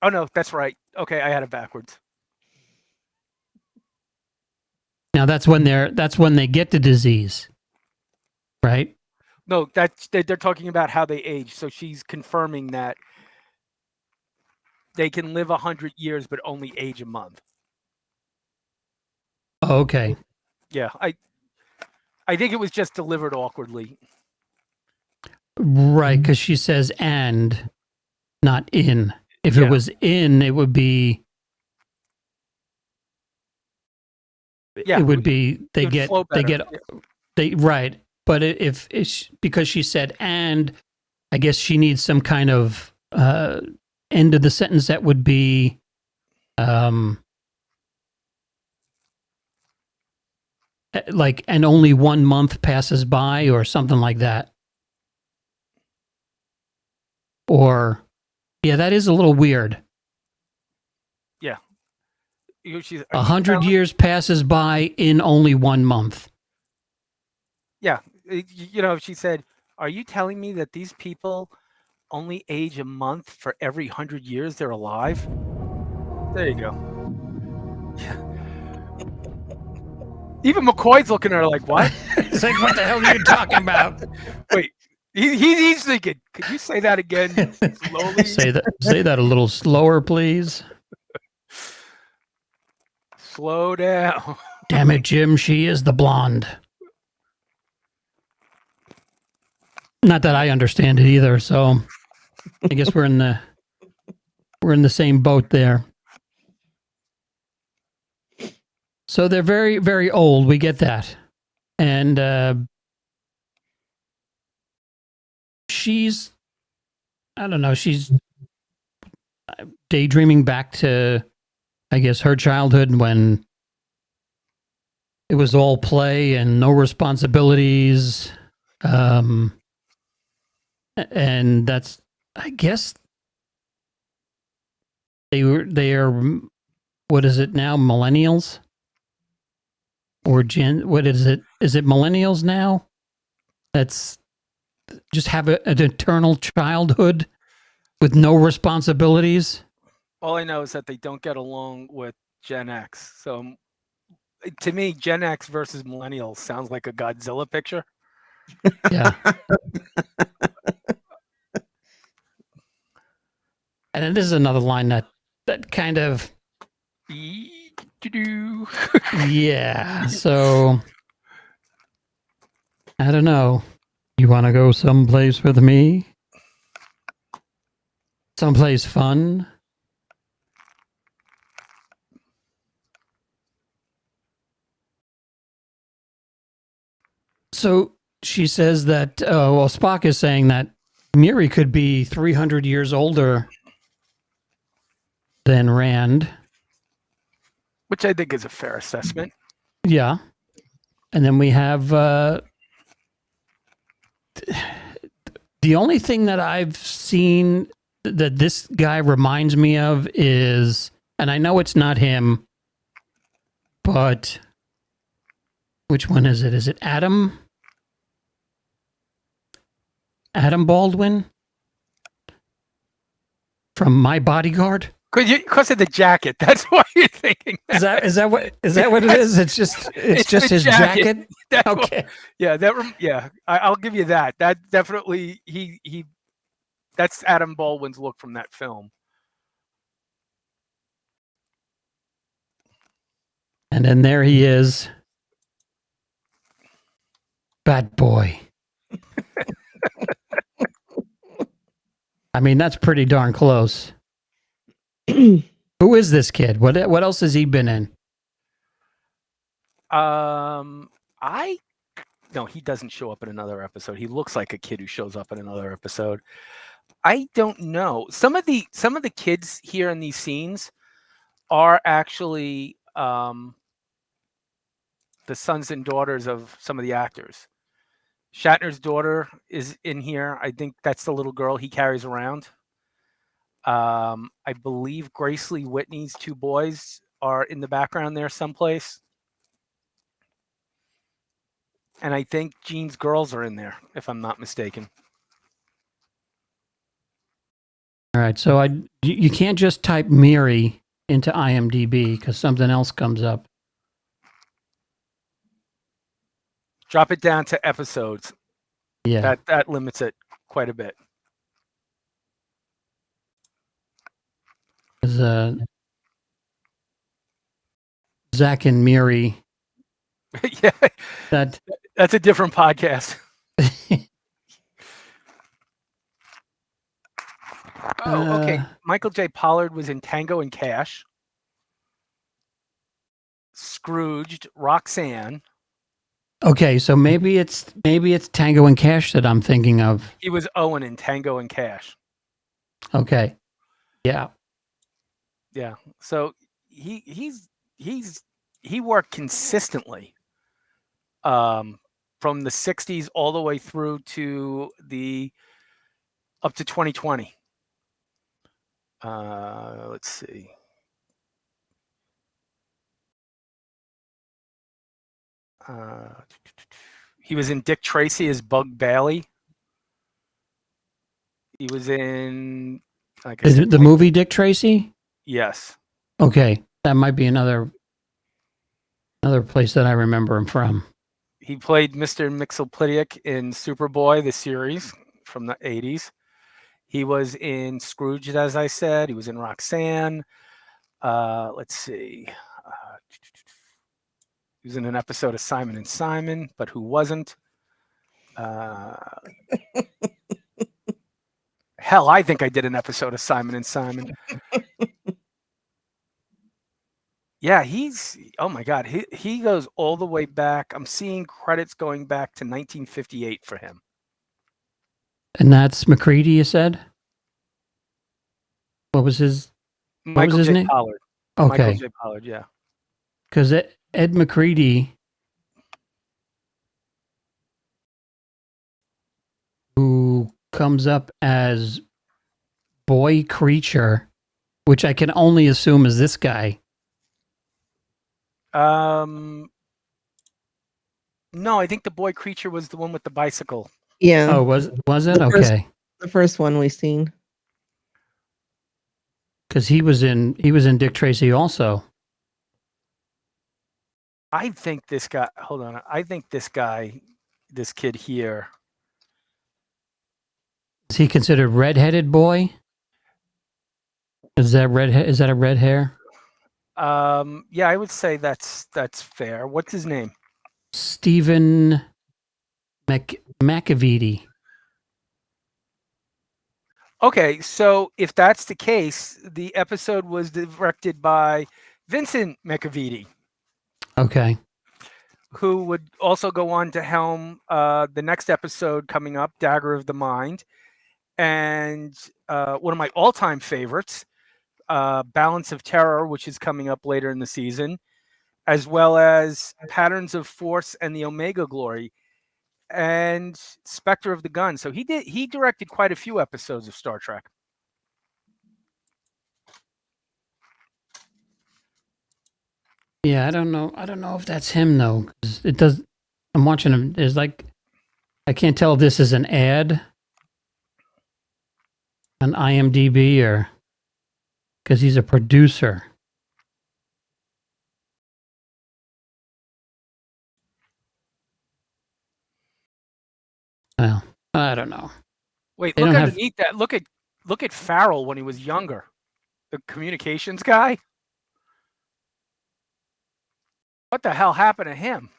Oh, no, that's right. Okay, I had it backwards. Now that's when they get the disease, right? No, they're talking about how they age. So she's confirming that they can live 100 years but only age a month. Okay. Yeah, I think it was just delivered awkwardly. Right, because she says and, not in. If Yeah. it was in, it would be. Yeah, it would be it would flow better. right. But if it's because she said and, I guess she needs some kind of end of the sentence that would be like, and only 1 month passes by or something like that. Or, yeah, that is a little weird. Yeah. She's 100 years passes by in only 1 month. Yeah, she said, "Are you telling me that these people only age a month for every 100 years they're alive?" There you go. Even McCoy's looking at her like, "What?" It's like, what the hell are you talking about? Wait, he's thinking, "Could you say that again slowly?" Say that a little slower, please. Slow down. Damn it, Jim, she is the blonde. Not that I understand it either, so I guess we're in the same boat there. So they're very, very old. We get that. And she's, I don't know, she's daydreaming back to, I guess, her childhood when it was all play and no responsibilities. And that's, I guess, they are, what is it now? Millennials? Or what is it? Is it millennials now? That's just have an eternal childhood with no responsibilities. All I know is that they don't get along with Gen X. So to me, Gen X versus millennials sounds like a Godzilla picture. Yeah. And then this is another line that kind of, yeah. So I don't know. You want to go someplace with me? Someplace fun? So she says that, well, Spock is saying that Miri could be 300 years older than Rand. Which I think is a fair assessment. Yeah. And then we have the only thing that I've seen that this guy reminds me of is, and I know it's not him, but which one is it? Is it Adam? Adam Baldwin from My Bodyguard? Because of the jacket. That's why you're thinking that. Is that what it is? It's just his jacket. Okay. I'll give you that. That definitely he that's Adam Baldwin's look from that film. And then there he is. Bad boy. I mean, that's pretty darn close. Who is this kid? What else has he been in? No, he doesn't show up in another episode. He looks like a kid who shows up in another episode. I don't know. Some of the kids here in these scenes are actually the sons and daughters of some of the actors. Shatner's daughter is in here. I think that's the little girl he carries around. I believe Grace Lee Whitney's two boys are in the background there someplace. And I think Gene's girls are in there, if I'm not mistaken. All right, so you can't just type Miri into IMDb because something else comes up. Drop it down to episodes. Yeah. That limits it quite a bit. Zach and Miri. Yeah, that's a different podcast. Okay. Michael J. Pollard was in Tango and Cash, Scrooged, Roxanne. Okay, so maybe it's Tango and Cash that I'm thinking of. He was Owen in Tango and Cash. Okay. Yeah. Yeah. So he worked consistently from the 60s all the way through to up to 2020. Let's see. He was in Dick Tracy as Bug Bailey. He was in Is it the movie Dick Tracy? Yes. Okay, that might be another place that I remember him from. He played Mr. Mxyzptlk in Superboy, the series from the 80s. He was in Scrooge, as I said. He was in Roxanne. Let's see. He was in an episode of Simon and Simon, but who wasn't? Hell, I think I did an episode of Simon and Simon. Yeah, oh my God, he goes all the way back. I'm seeing credits going back to 1958 for him. And that's McCready, you said? What was his Michael his J. name? Pollard. Michael Okay, J. Pollard. Yeah. because Ed McCready, who comes up as Boy Creature, which I can only assume is this guy. No, I think the boy creature was the one with the bicycle. Yeah. Oh, was it? The Okay. first one we seen. Because he was in Dick Tracy also. I think this guy. Hold on. I think this kid here. Is he considered redheaded boy? Is that a red hair? Yeah, I would say that's fair. What's his name? Stephen McAveety. Okay, so if that's the case, the episode was directed by Vincent McAveety, Okay. who would also go on to helm the next episode coming up, Dagger of the Mind, and one of my all-time favorites, Balance of Terror, which is coming up later in the season, as well as Patterns of Force and the Omega Glory, and Spectre of the Gun. So he directed quite a few episodes of Star Trek. Yeah, I don't know if that's him though. 'Cause it does. I'm watching him. There's like, I can't tell if this is an ad on IMDb or because he's a producer. Well, I don't know. Wait, They look don't have- underneath that. Look at Farrell when he was younger, the communications guy. What the hell happened to him?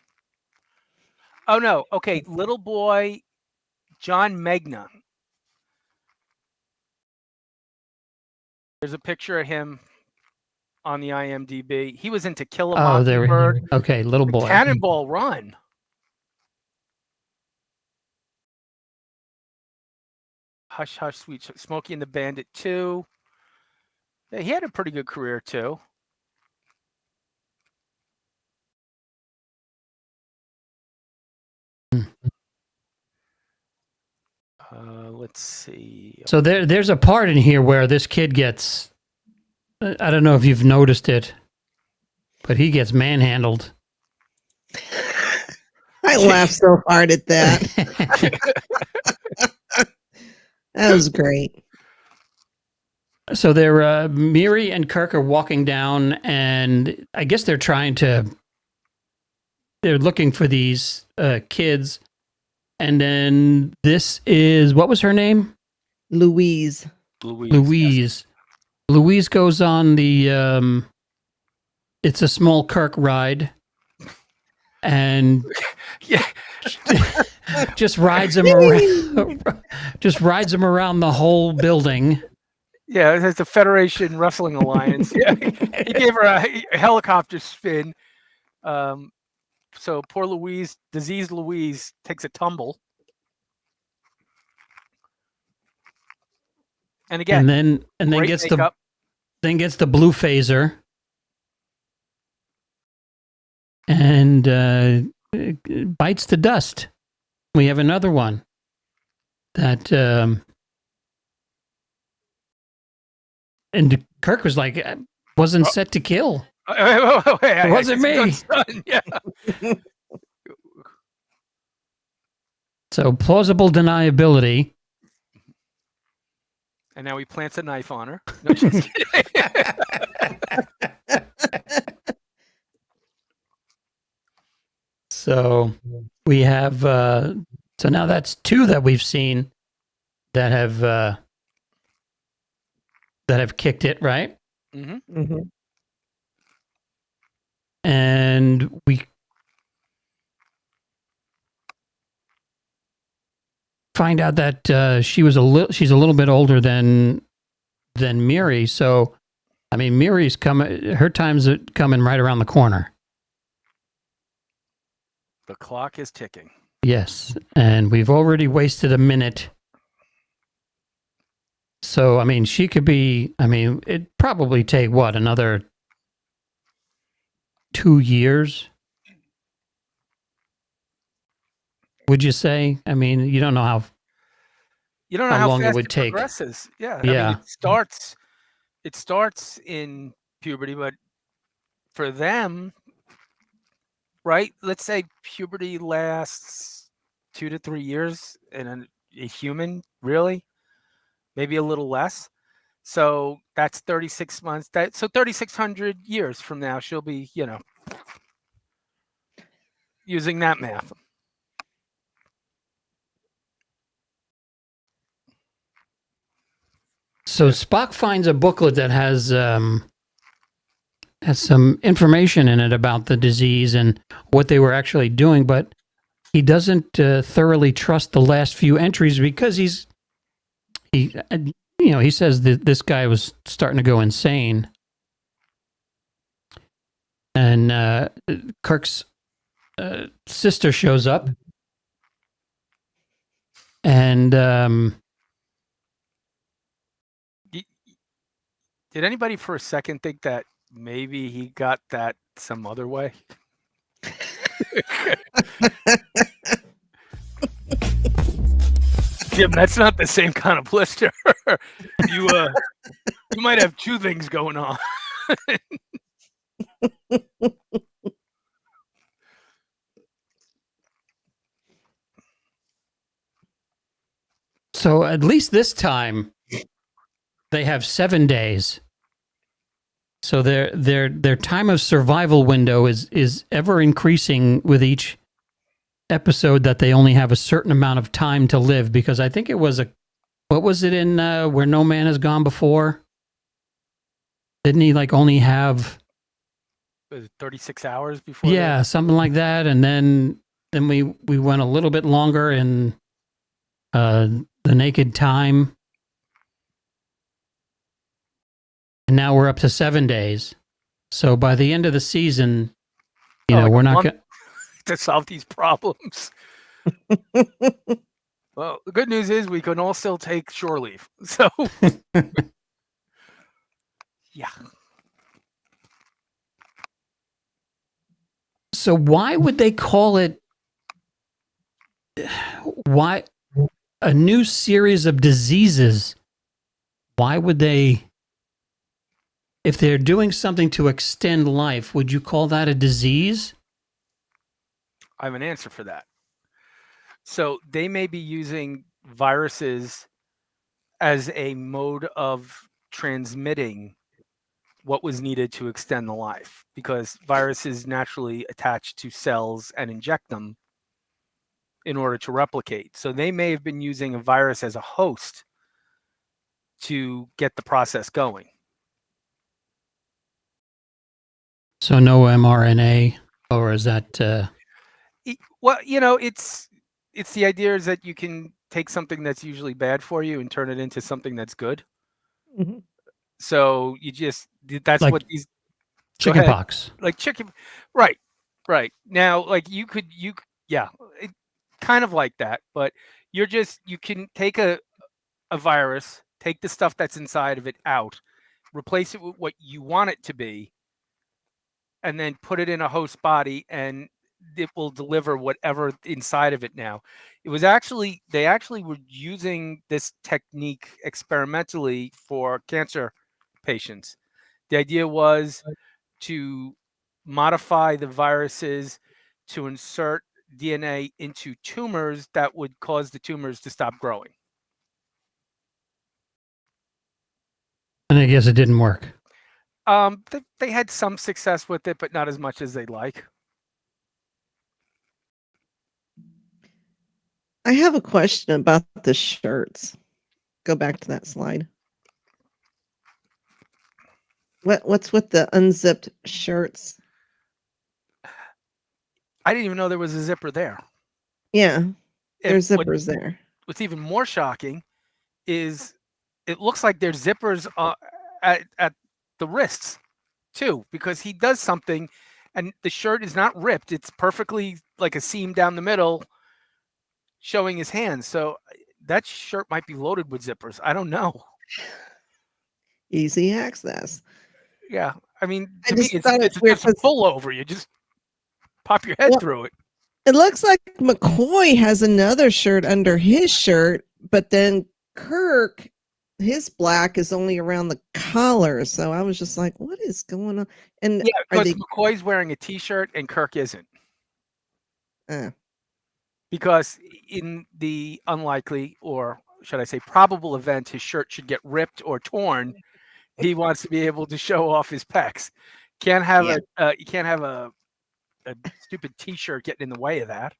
Oh no. Okay, little boy John Megna. There's a picture of him on the IMDb. He was into Kill a Oh, there. Mockingbird, Okay, little boy. Cannonball Run. Hush Hush Sweet Smokey and the Bandit 2. Yeah, he had a pretty good career too. Let's see. So there's a part in here where this kid gets, I don't know if you've noticed it, but he gets manhandled. I laughed so hard at that. That was great. So they're Miri and Kirk are walking down, and I guess they're looking for these kids. And then this is, what was her name? Louise. Louise. Yes. Louise goes on the It's a Small Kirk ride, and Yeah. just rides him around. Just rides him around the whole building. Yeah, it's the Federation Wrestling Alliance. Yeah, he gave her a helicopter spin. So poor Louise, diseased Louise, takes a tumble. And again, and then great gets makeup. gets the blue phaser, and bites the dust. We have another one that, and Kirk was like, wasn't set to kill. It wasn't me. Yeah. So plausible deniability. And now he plants a knife on her. No, just kidding. So we have, so now that's two that we've seen that have kicked it, right? Mm-hmm. Mm-hmm. And we find out that she's a little bit older than Miri. So, I mean, Miri's coming. Her time's coming right around the corner. The clock is ticking. Yes, and we've already wasted a minute So, I mean, she could be, I mean, it'd probably take what, another 2 years? Would you say? I mean, you don't know how You don't know how how long it fast would it take. progresses. Yeah, I mean, Yeah. it starts in puberty, but for them, right? Let's say puberty lasts 2 to 3 years in a human, really, maybe a little less. So that's 36 months. So 3,600 years from now, she'll be, using that math. So Spock finds a booklet that has some information in it about the disease and what they were actually doing, but he doesn't thoroughly trust the last few entries because he he says that this guy was starting to go insane, and Kirk's sister shows up, and Did anybody for a second think that maybe he got that some other way? Jim, that's not the same kind of blister. you you might have two things going on. so at least this time they have 7 days. So their time of survival window is ever increasing with each episode that they only have a certain amount of time to live, because I think it was what was it in Where No Man Has Gone Before? Didn't he like only have 36 hours before? Yeah, something like that, and then we went a little bit longer in The Naked Time. And now we're up to 7 days. So by the end of the season, we're not going to solve these problems. Well, the good news is we can all still take shore leave. So, yeah. So why would they call it? Why a new series of diseases? Why would they? If they're doing something to extend life, would you call that a disease? I have an answer for that. So they may be using viruses as a mode of transmitting what was needed to extend the life, because viruses naturally attach to cells and inject them in order to replicate. So they may have been using a virus as a host to get the process going. So no mRNA, or is that? Well, it's the idea is that you can take something that's usually bad for you and turn it into something that's good. Mm-hmm. So that's like what these chickenpox, like chicken, right? Now, like kind of like that, but you can take a virus, take the stuff that's inside of it out, replace it with what you want it to be, and then put it in a host body, and it will deliver whatever inside of it. Now, they actually were using this technique experimentally for cancer patients. The idea was to modify the viruses to insert DNA into tumors that would cause the tumors to stop growing. and I guess it didn't work. They had some success with it, but not as much as they'd like. I have a question about the shirts. Go back to that slide. What's with the unzipped shirts? I didn't even know there was a zipper there. Yeah, there's zippers there. What's even more shocking is it looks like there's zippers at the wrists too, because he does something and the shirt is not ripped. It's perfectly like a seam down the middle showing his hands. So that shirt might be loaded with zippers. I don't know. Easy access. Yeah, I mean, I to me, just thought it's weird it's a 'cause pullover. You just pop your head well, through it. it looks like McCoy has another shirt under his shirt, but then Kirk, his black is only around the collar. So I was just like, what is going on? And Yeah, are because they McCoy's wearing a T-shirt and Kirk isn't. uh, Because in the unlikely, or should I say probable event his shirt should get ripped or torn, he wants to be able to show off his pecs. Can't have yeah. you can't have a stupid T-shirt getting in the way of that.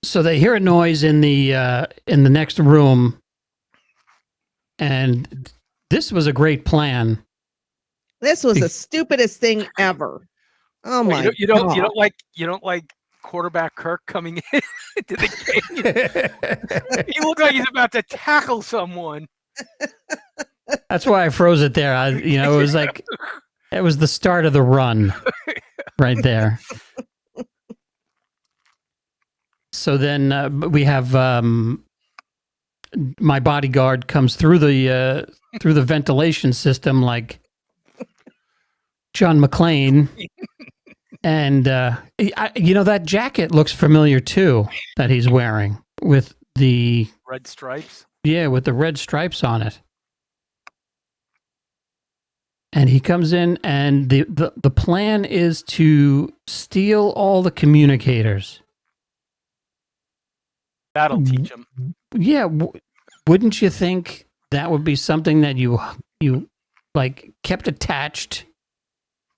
So they hear a noise in the next room, and this was a great plan. This was the stupidest thing ever. Oh Well, my god. you don't like quarterback Kirk coming in to the game. He looked like he's about to tackle someone. That's why I froze it there. It was like it was the start of the run right there. So then we have my bodyguard comes through the ventilation system like John McClane, and that jacket looks familiar too that he's wearing with the Red stripes. with the red stripes on it. And he comes in, and the plan is to steal all the communicators. That'll teach him. Yeah, wouldn't you think that would be something that you like kept attached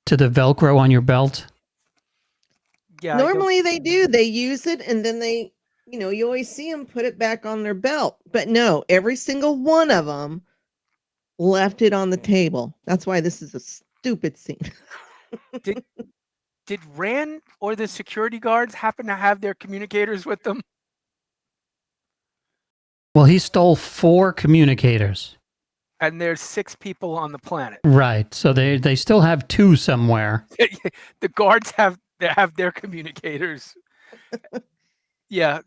to the Velcro on your belt? Yeah. Normally they do. They use it and then they, you always see them put it back on their belt. But no, every single one of them left it on the table. That's why this is a stupid scene. Did Rand or the security guards happen to have their communicators with them? Well, he stole 4 communicators. And there's 6 people on the planet. Right. So they still have 2 somewhere. The guards have their communicators. Yeah,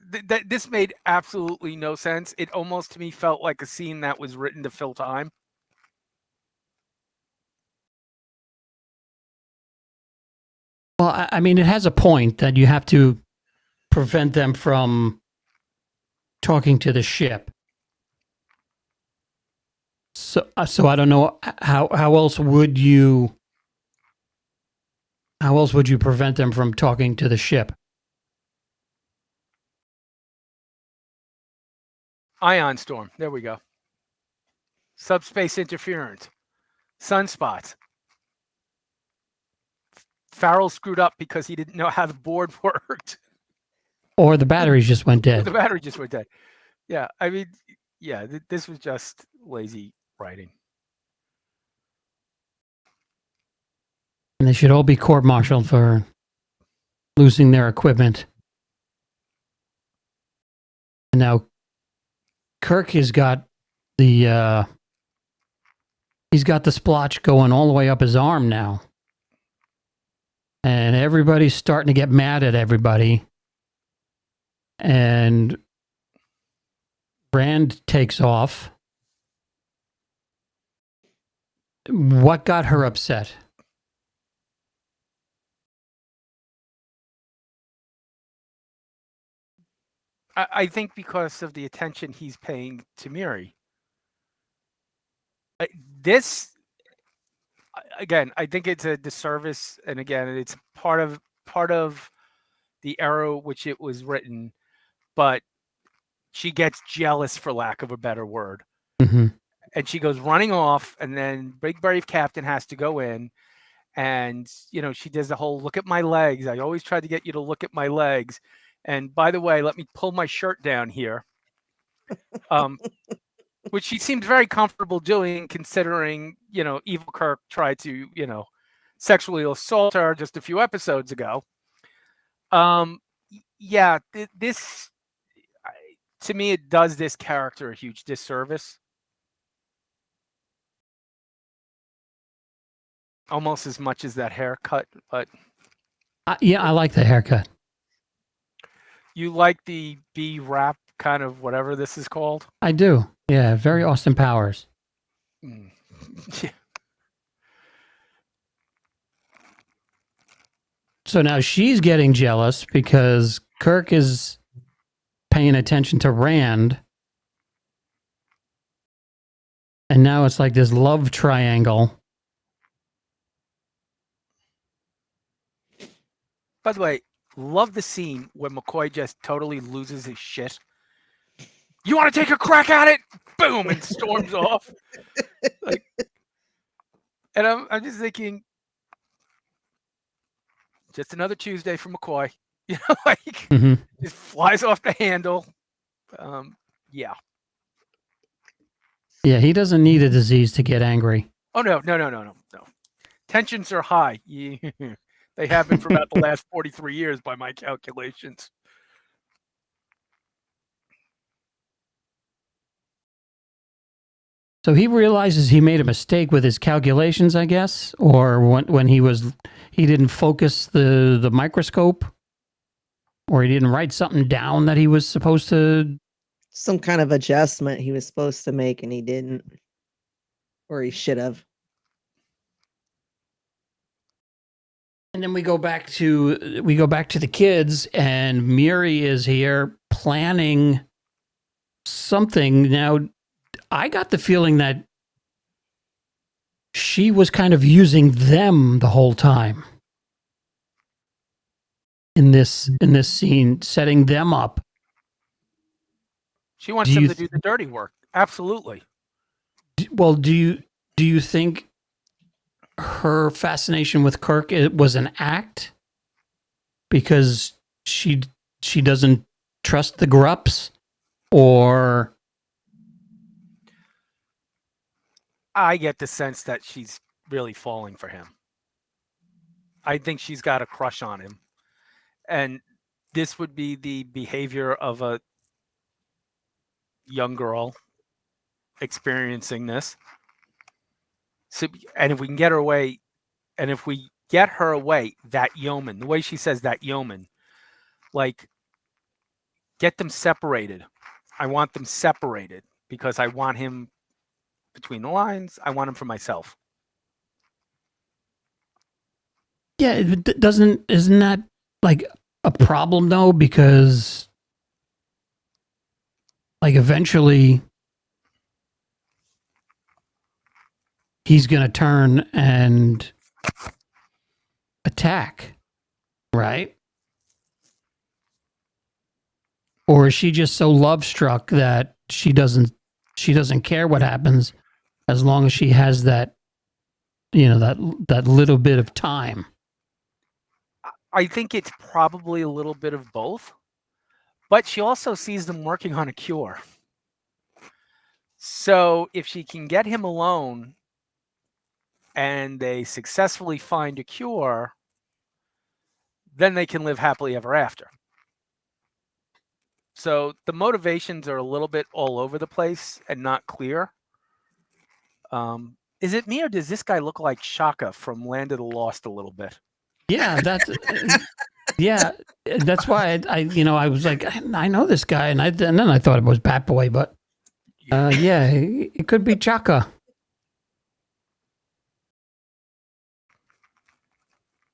this made absolutely no sense. It almost to me felt like a scene that was written to fill time. Well, I mean, it has a point that you have to prevent them from talking to the ship. So I don't know how else would you prevent them from talking to the ship? Ion storm. There we go. Subspace interference. Sunspots. Farrell screwed up because he didn't know how the board worked. Or the batteries just went dead. The battery just went dead. Yeah, I mean, yeah, this was just lazy writing. And they should all be court-martialed for losing their equipment. And now Kirk has got the splotch going all the way up his arm now. And everybody's starting to get mad at everybody. And Rand takes off. What got her upset? I think because of the attention he's paying to Miri. This, again, I think it's a disservice, and again, it's part of the era which it was written, but she gets jealous, for lack of a better word. Mm-hmm. And she goes running off, and then Big Brave Captain has to go in, and she does the whole "look at my legs. I always tried to get you to look at my legs." And by the way, let me pull my shirt down here, which she seemed very comfortable doing, considering Evil Kirk tried to sexually assault her just a few episodes ago. Yeah, this to me, it does this character a huge disservice. Almost as much as that haircut, but Yeah, I like the haircut. You like the B rap kind of whatever this is called? I do. Yeah, very Austin Powers. Mm. Yeah. So now she's getting jealous because Kirk is paying attention to Rand. And now it's like this love triangle. By the way, love the scene where McCoy just totally loses his shit. You want to take a crack at it? Boom, and storms off. Like, and I'm just thinking, just another Tuesday for McCoy. You know, like Mhm. just flies off the handle. Yeah. Yeah, he doesn't need a disease to get angry. Oh no. Tensions are high. Yeah. They have been for about the last 43 years by my calculations. So he realizes he made a mistake with his calculations, I guess, or when he didn't focus the microscope, or he didn't write something down that he was supposed to. Some kind of adjustment he was supposed to make and he didn't. Or he should have. And then we go back to the kids, and Miri is here planning something. Now, I got the feeling that she was kind of using them the whole time in this scene, setting them up. She wants them to do the dirty work. Absolutely. Well, do you think her fascination with Kirk was an act because she doesn't trust the Grups, or I get the sense that she's really falling for him. I think she's got a crush on him. And this would be the behavior of a young girl experiencing this. So, and if we can get her away, that yeoman, the way she says that yeoman, like, get them separated. I want them separated because I want him between the lines. I want him for myself. yeah, isn't that like a problem though? Because like eventually he's going to turn and attack, right? Or is she just so love struck that she doesn't care what happens as long as she has that, that little bit of time? I think it's probably a little bit of both, but she also sees them working on a cure. So if she can get him alone and they successfully find a cure, then they can live happily ever after. So the motivations are a little bit all over the place and not clear. Is it me or does this guy look like Shaka from Land of the Lost a little bit? Yeah, that's that's why I was like, I know this guy, and then I thought it was Bat Boy, but yeah, it could be Chaka.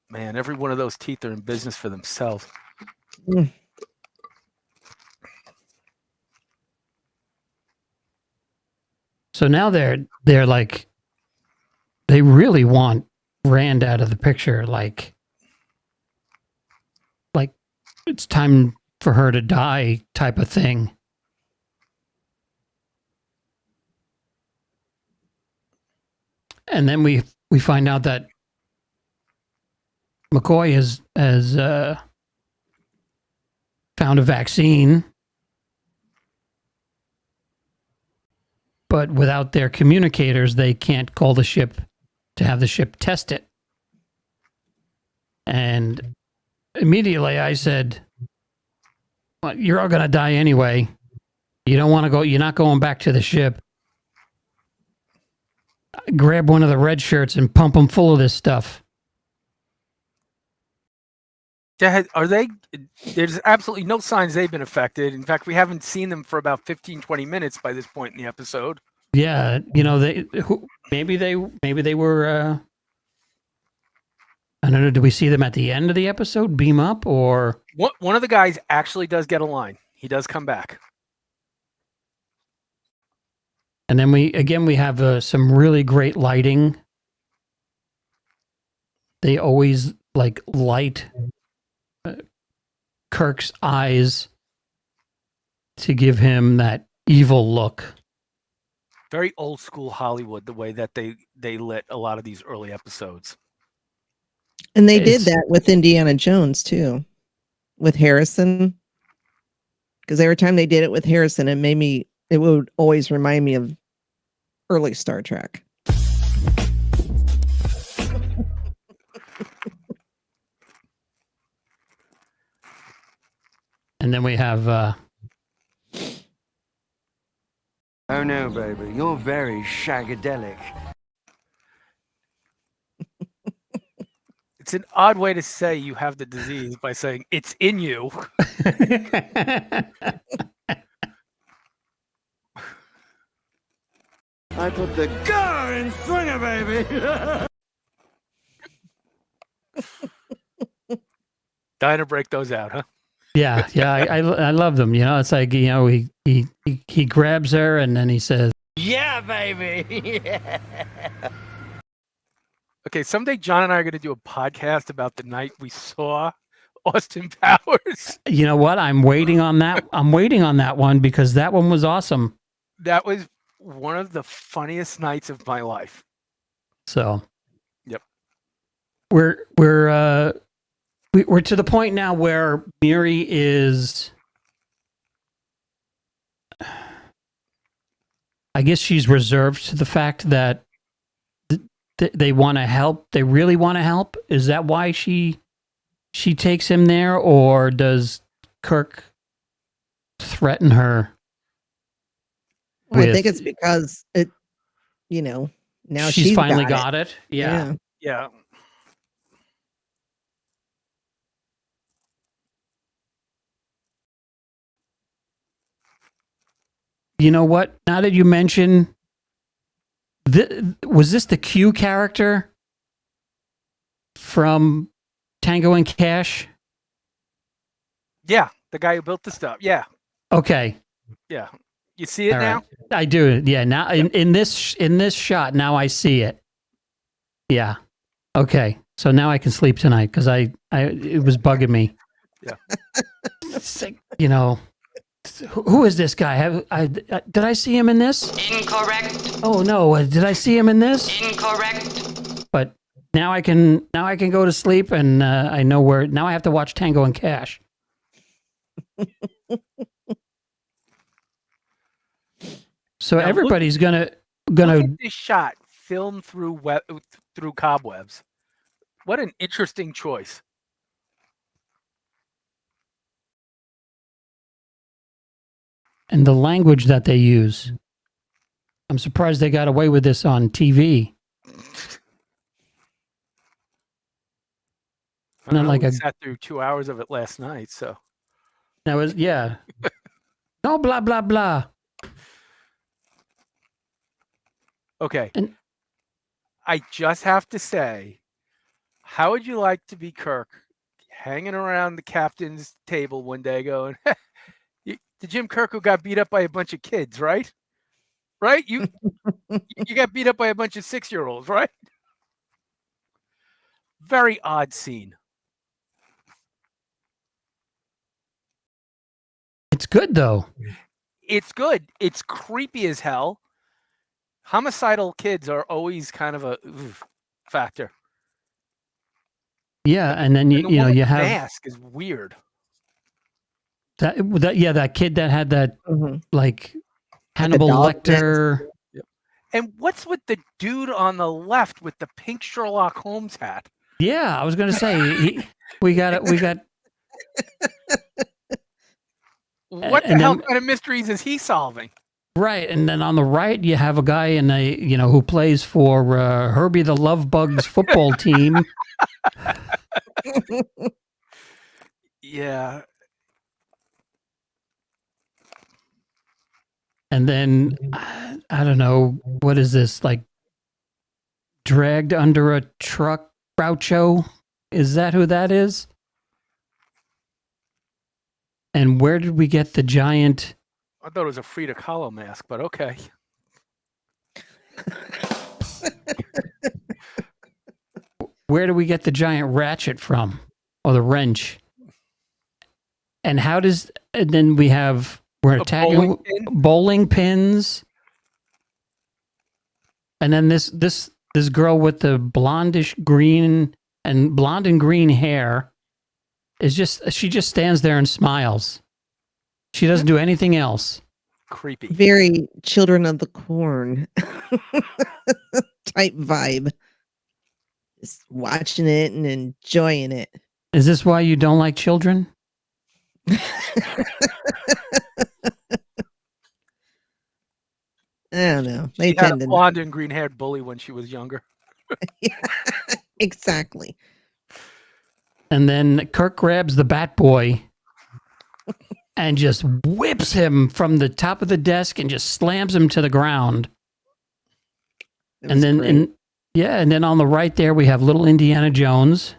Man, every one of those teeth are in business for themselves. Mm. So now they're like, they really want Rand out of the picture. Like it's time for her to die type of thing. And then we find out that McCoy has found a vaccine, but without their communicators, they can't call the ship to have the ship test it. And immediately I said, well, you're all going to die anyway. You don't want to go. You're not going back to the ship. Grab one of the red shirts and pump them full of this stuff. Are they? There's absolutely no signs they've been affected. In fact, we haven't seen them for about 15, 20 minutes by this point in the episode. Yeah, maybe they were. I don't know. Do we see them at the end of the episode beam up, or One of the guys actually does get a line. He does come back. and then we have some really great lighting. They always light Kirk's eyes to give him that evil look. Very old school Hollywood, the way that they lit a lot of these early episodes. And they did that with Indiana Jones too, with Harrison. Because every time they did it with Harrison, it would always remind me of early Star Trek. And then we have Oh no, baby, you're very shagadelic. It's an odd way to say you have the disease by saying it's in you. I put the go in swinger, baby. Dying to break those out, huh? yeah, I love them. It's like he grabs her and then he says, Yeah, baby. Okay, someday John and I are going to do a podcast about the night we saw Austin Powers. You know what? I'm waiting on that. I'm waiting on that one because that one was awesome. That was one of the funniest nights of my life. So, yep, we're to the point now where Miri is. I guess she's reserved to the fact that they want to help. They really want to help. Is that why she takes him there, or does Kirk threaten her? Well, I think it's because now she's finally got it. Yeah. Yeah. You know what? Now that you mention, was this the Q character from Tango and Cash? Yeah, the guy who built the stuff. Yeah. Okay. Yeah. You see it All now? right. I do. Yeah. Now in this shot, now I see it. Yeah. Okay. So now I can sleep tonight because it was bugging me. Yeah. It's like, who is this guy? Did I see him in this? Incorrect. Oh no! Did I see him in this? Incorrect. But now I can go to sleep, and I know where. Now I have to watch Tango and Cash. So now everybody's gonna look at this shot filmed through cobwebs. What an interesting choice. And the language that they use. I'm surprised they got away with this on TV. Not like I sat through 2 hours of it last night, so that was no blah blah blah. okay. And I just have to say, how would you like to be Kirk, hanging around the captain's table one day, going, "The Jim Kirk who got beat up by a bunch of kids, right? Right? You got beat up by a bunch of 6-year-olds, right?" Very odd scene. it's good though. It's good. It's creepy as hell. Homicidal kids are always kind of a factor. Yeah, and then you have mask is weird. that kid that had that like Hannibal dog Lecter. And what's with the dude on the left with the pink Sherlock Holmes hat? Yeah, I was gonna say we got. What the hell kind of mysteries is he solving? Right, and then on the right you have a guy in who plays for Herbie the Love Bug's football team. Yeah. And then I don't know, what is this, like dragged under a truck? Groucho, is that who that is? And where did we get the giant? I thought it was a Frida Kahlo mask, but okay. Where do we get the giant ratchet from, or the wrench? And how does? And then we're A attacking bowling pin? bowling pins. And then this girl with the blondish green and blonde and green hair she just stands there and smiles. She doesn't do anything else. Creepy. Very Children of the Corn type vibe. Just watching it and enjoying it. Is this why you don't like children? I don't know. They She had a tend to blonde and green haired bully when she was younger. exactly. And then Kirk grabs the Bat Boy and just whips him from the top of the desk and just slams him to the ground. It And was then, great. and then on the right there we have little Indiana Jones.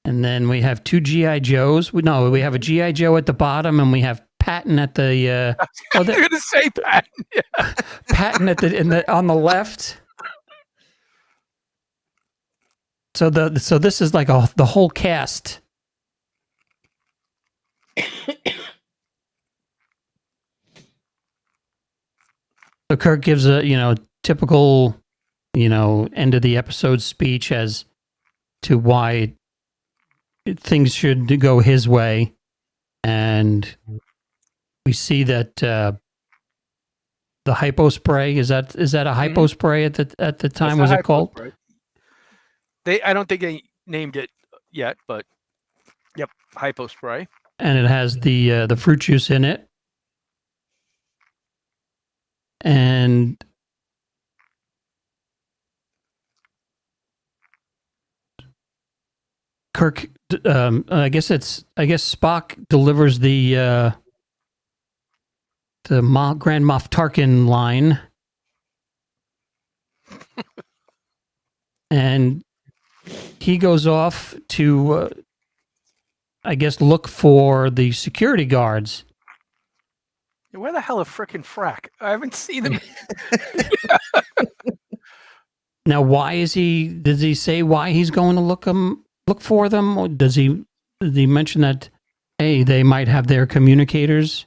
And then we have two GI Joes. We have a GI Joe at the bottom, and we have Patton at the. I'm going to say that. Yeah. Patton on the left. So this is like the whole cast. So Kirk gives a typical end of the episode speech as to why things should go his way, and we see that the hypo spray is that a hypo spray at the time? Was it called? Spray. I don't think they named it yet, but yep, hypo spray. And it has the fruit juice in it, and Kirk. I guess Spock delivers the Grand Moff Tarkin line, and he goes off to, I guess, look for the security guards. Where the hell are frickin' Frack? I haven't seen them. Now, why is he? Does he say why he's going to look for them? Or does he mention that, hey, they might have their communicators?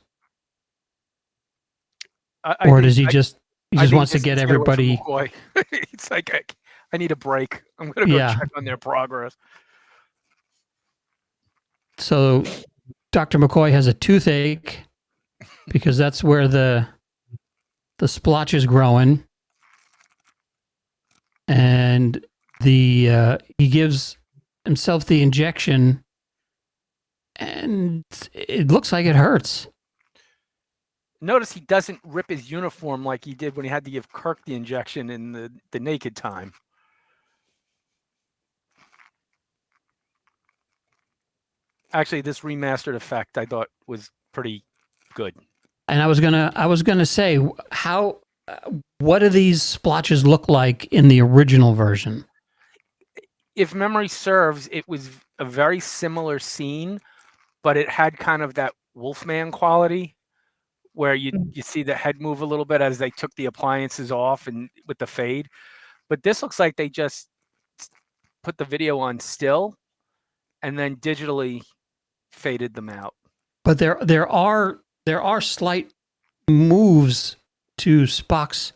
Or does he just wants to get everybody? It's like I need a break. I'm gonna go check on their progress. So Dr. McCoy has a toothache because that's where the splotch is growing, and he gives himself the injection, and it looks like it hurts. Notice he doesn't rip his uniform like he did when he had to give Kirk the injection in the naked time. Actually, this remastered effect I thought was pretty good. And I was gonna say, what do these splotches look like in the original version? If memory serves, it was a very similar scene, but it had kind of that Wolfman quality, where you see the head move a little bit as they took the appliances off and with the fade. But this looks like they just put the video on still and then digitally faded them out. But there are slight moves to Spock's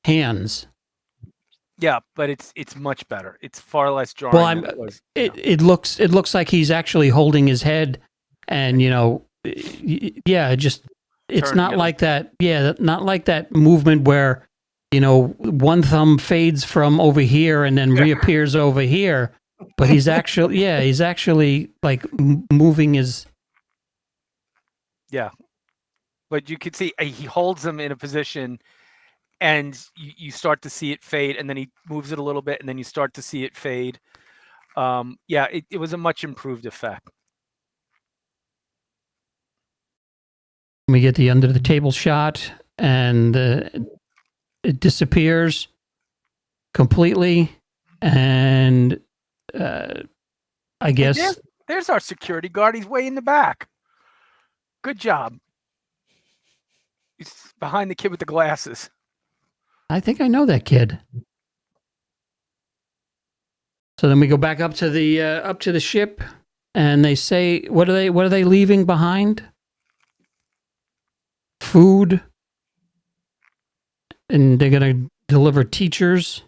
hands. Yeah, but it's much better. It's far less jarring. Well, than it was. It looks like he's actually holding his head, and it's not like that. Yeah, not like that movement where one thumb fades from over here and then reappears over here. But he's actually like moving his. Yeah, but you can see he holds them in a position, and you start to see it fade, and then he moves it a little bit, and then you start to see it fade. Yeah, it was a much improved effect. We get the under the table shot, and it disappears completely. And I guess There's our security guard. He's way in the back. Good job. He's behind the kid with the glasses. I think I know that kid. So then we go back up to the ship, and they say, what are they leaving behind? Food, and they're gonna deliver teachers.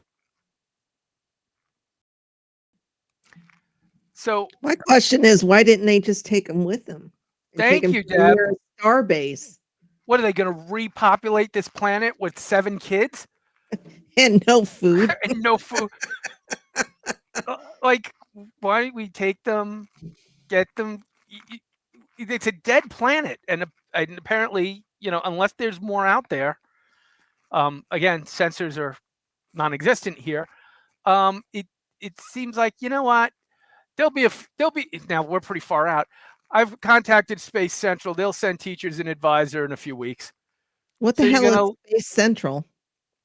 So My question is, why didn't they just take them with them? Thank you, to Deb. their star base what are they going to repopulate this planet with 7 kids and no food. and no food? Like, why don't we take them, get them? It's a dead planet, and apparently, unless there's more out there. Again, sensors are non-existent here. It seems like, you know what? There'll be now we're pretty far out. I've contacted Space Central. They'll send teachers and advisor in a few weeks. What So the you're hell is Space Central?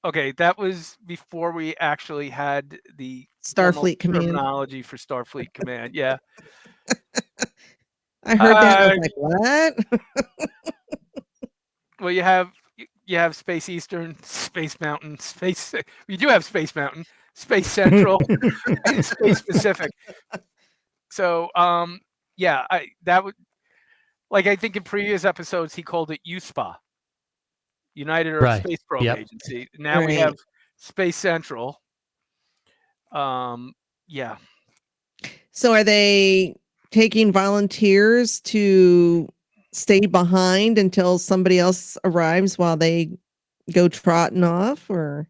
Okay, that was before we actually had the Starfleet Command. terminology for Starfleet Command. Yeah. I heard that. I was like, what? Well, you have Space Eastern, Space Mountain, Space. You do have Space Mountain, Space Central, and Space Pacific. So, yeah, that would, like, I think in previous episodes he called it USPA, United Earth Right. Space Probe Yep. Agency. Now we Right. have Space Central. Yeah. So are they taking volunteers to stay behind until somebody else arrives while they go trotting off, or?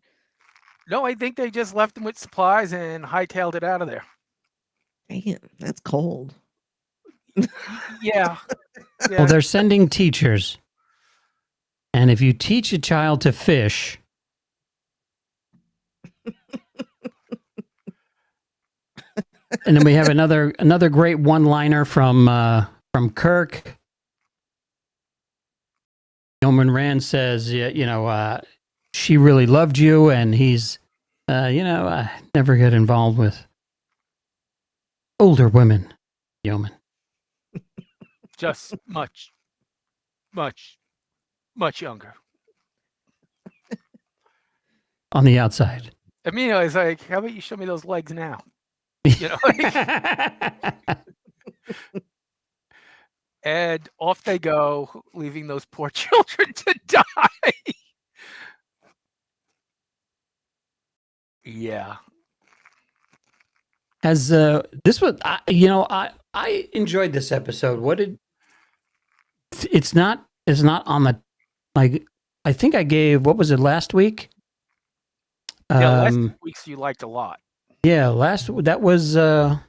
No, I think they just left them with supplies and hightailed it out of there. Damn, that's cold. Yeah. Well, they're sending teachers, and if you teach a child to fish, and then we have another great one-liner from Kirk. Yeoman Rand says, she really loved you, and he's, never get involved with older women, Yeoman. Just much, much, much younger. On the outside. I mean, I was like, how about you show me those legs now? And off they go, leaving those poor children to die. Yeah. As this was, I enjoyed this episode. It's not on the, like, I think I gave, what was it, last week? Yeah, last 2 weeks you liked a lot. Yeah, that was that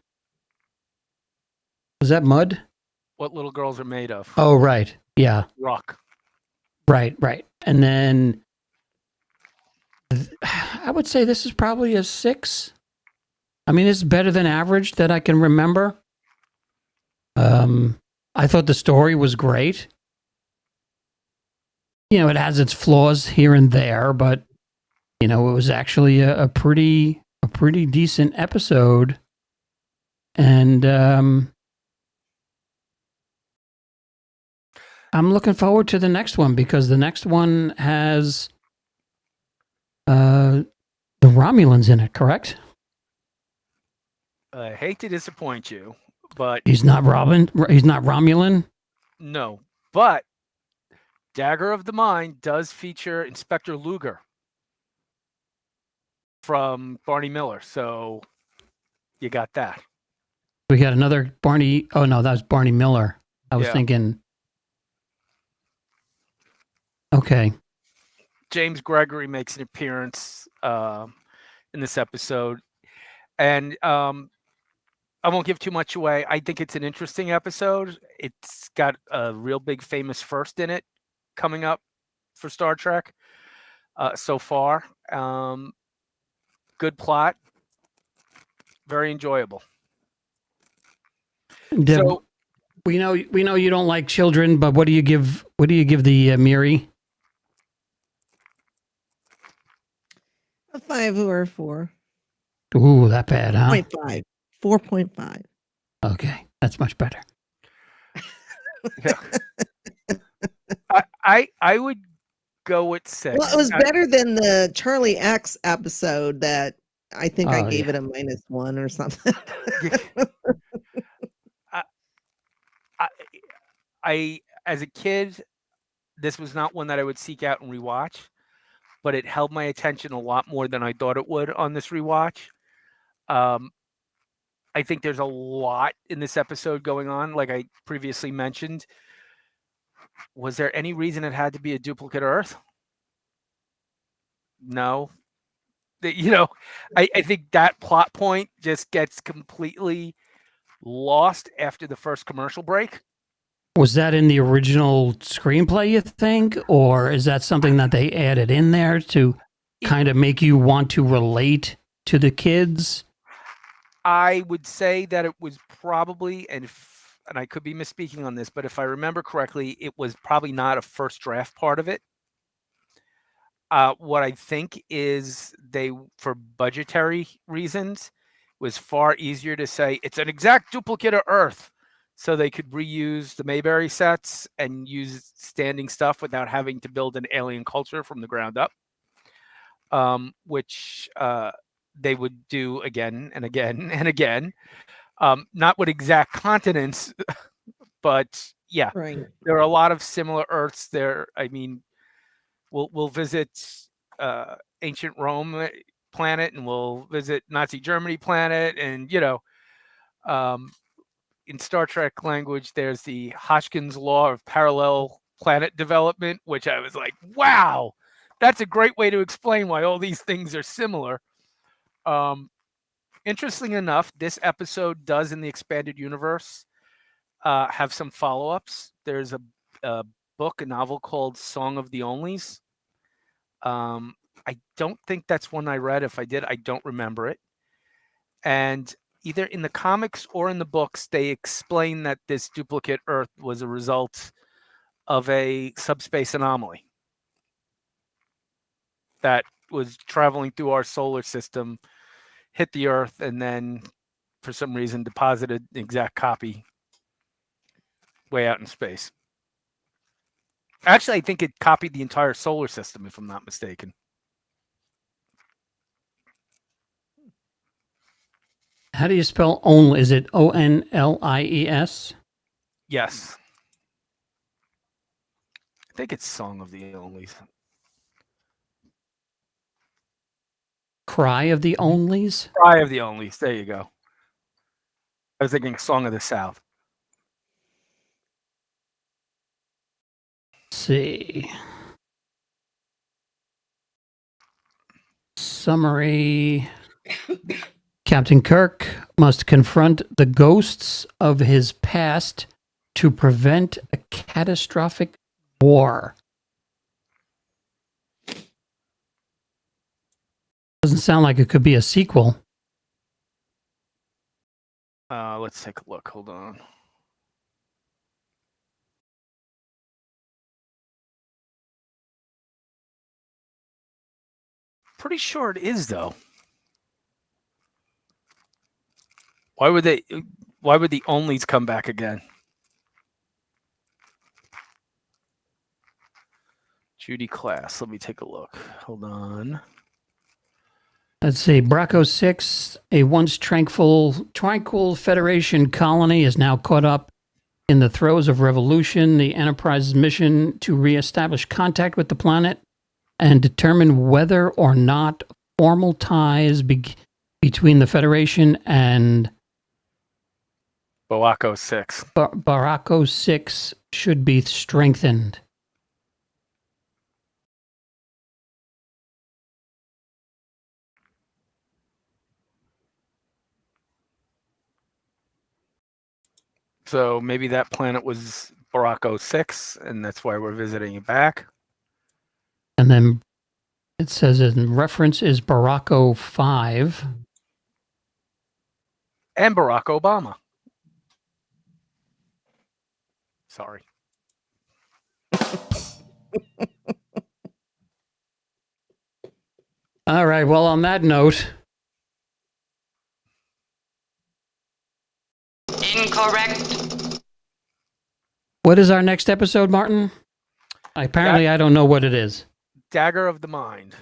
Mud? What little girls are made of. Oh, right. Yeah. Rock. Right. And then I would say this is probably a 6. I mean, it's better than average that I can remember. I thought the story was great. It has its flaws here and there, but it was actually a pretty decent episode. And I'm looking forward to the next one, because the next one has the Romulans in it, correct? I hate to disappoint you, but He's not Romulan? no. But Dagger of the Mind does feature Inspector Luger from Barney Miller. So you got that. We got another Barney. Oh, no, that was Barney Miller. I was thinking. Okay. James Gregory makes an appearance in this episode. And I won't give too much away. I think it's an interesting episode. It's got a real big famous first in it coming up for Star Trek. so far. Good plot, very enjoyable. Deb, So we know you don't like children, but what do you give the Miri? A 5 or a 4. Ooh, that bad, huh? 0.5. 4.5. Okay, that's much better. yeah. I would go with 6. Well, it was better than the Charlie X episode that I think I Oh, gave yeah. it a -1 or something. I as a kid, this was not one that I would seek out and rewatch, but it held my attention a lot more than I thought it would on this rewatch. I think there's a lot in this episode going on, like I previously mentioned. Was there any reason it had to be a duplicate Earth? No. I think that plot point just gets completely lost after the first commercial break. Was that in the original screenplay, you think? Or is that something that they added in there to kind of make you want to relate to the kids? I would say that it was probably, and I could be misspeaking on this, but if I remember correctly, it was probably not a first draft part of it. What I think is for budgetary reasons, was far easier to say it's an exact duplicate of Earth, so they could reuse the Mayberry sets and use standing stuff without having to build an alien culture from the ground up, which they would do again and again and again. Not with exact continents, but yeah, Right. there are a lot of similar Earths there. I mean, we'll visit ancient Rome planet, and we'll visit Nazi Germany planet, and in Star Trek language, there's the Hodgkin's law of parallel planet development, which I was like, wow, that's a great way to explain why all these things are similar. Interesting enough, this episode does, in the expanded universe, have some follow-ups. There's a book, a novel called Song of the Onlys. I don't think that's one I read. If I did, I don't remember it. And either in the comics or in the books, they explain that this duplicate Earth was a result of a subspace anomaly that was traveling through our solar system, hit the Earth, and then for some reason deposited the exact copy way out in space. Actually, I think it copied the entire solar system, if I'm not mistaken. How do you spell only? Is it Onlies? Yes. I think it's Song of the Onlys. Cry of the Onlys? Cry of the Onlys. There you go. I was thinking Song of the South. Let's see. Summary. Captain Kirk must confront the ghosts of his past to prevent a catastrophic war. Doesn't sound like it could be a sequel. Let's take a look. Hold on. Pretty sure it is, though. Why would the Onlys come back again? Judy Class. Let me take a look. Hold on. Let's see. Bracco 6, a once tranquil Federation colony, is now caught up in the throes of revolution. The Enterprise's mission to reestablish contact with the planet and determine whether or not formal ties between the Federation and Boaco 6. Baracco 6 should be strengthened. So maybe that planet was Boaco 6, and that's why we're visiting it back. And then It says in reference is Baracko 5. And Barack Obama. Sorry. All right. Well, on that note, Incorrect. what is our next episode, Martin? Apparently, I don't know what it is. Dagger of the Mind.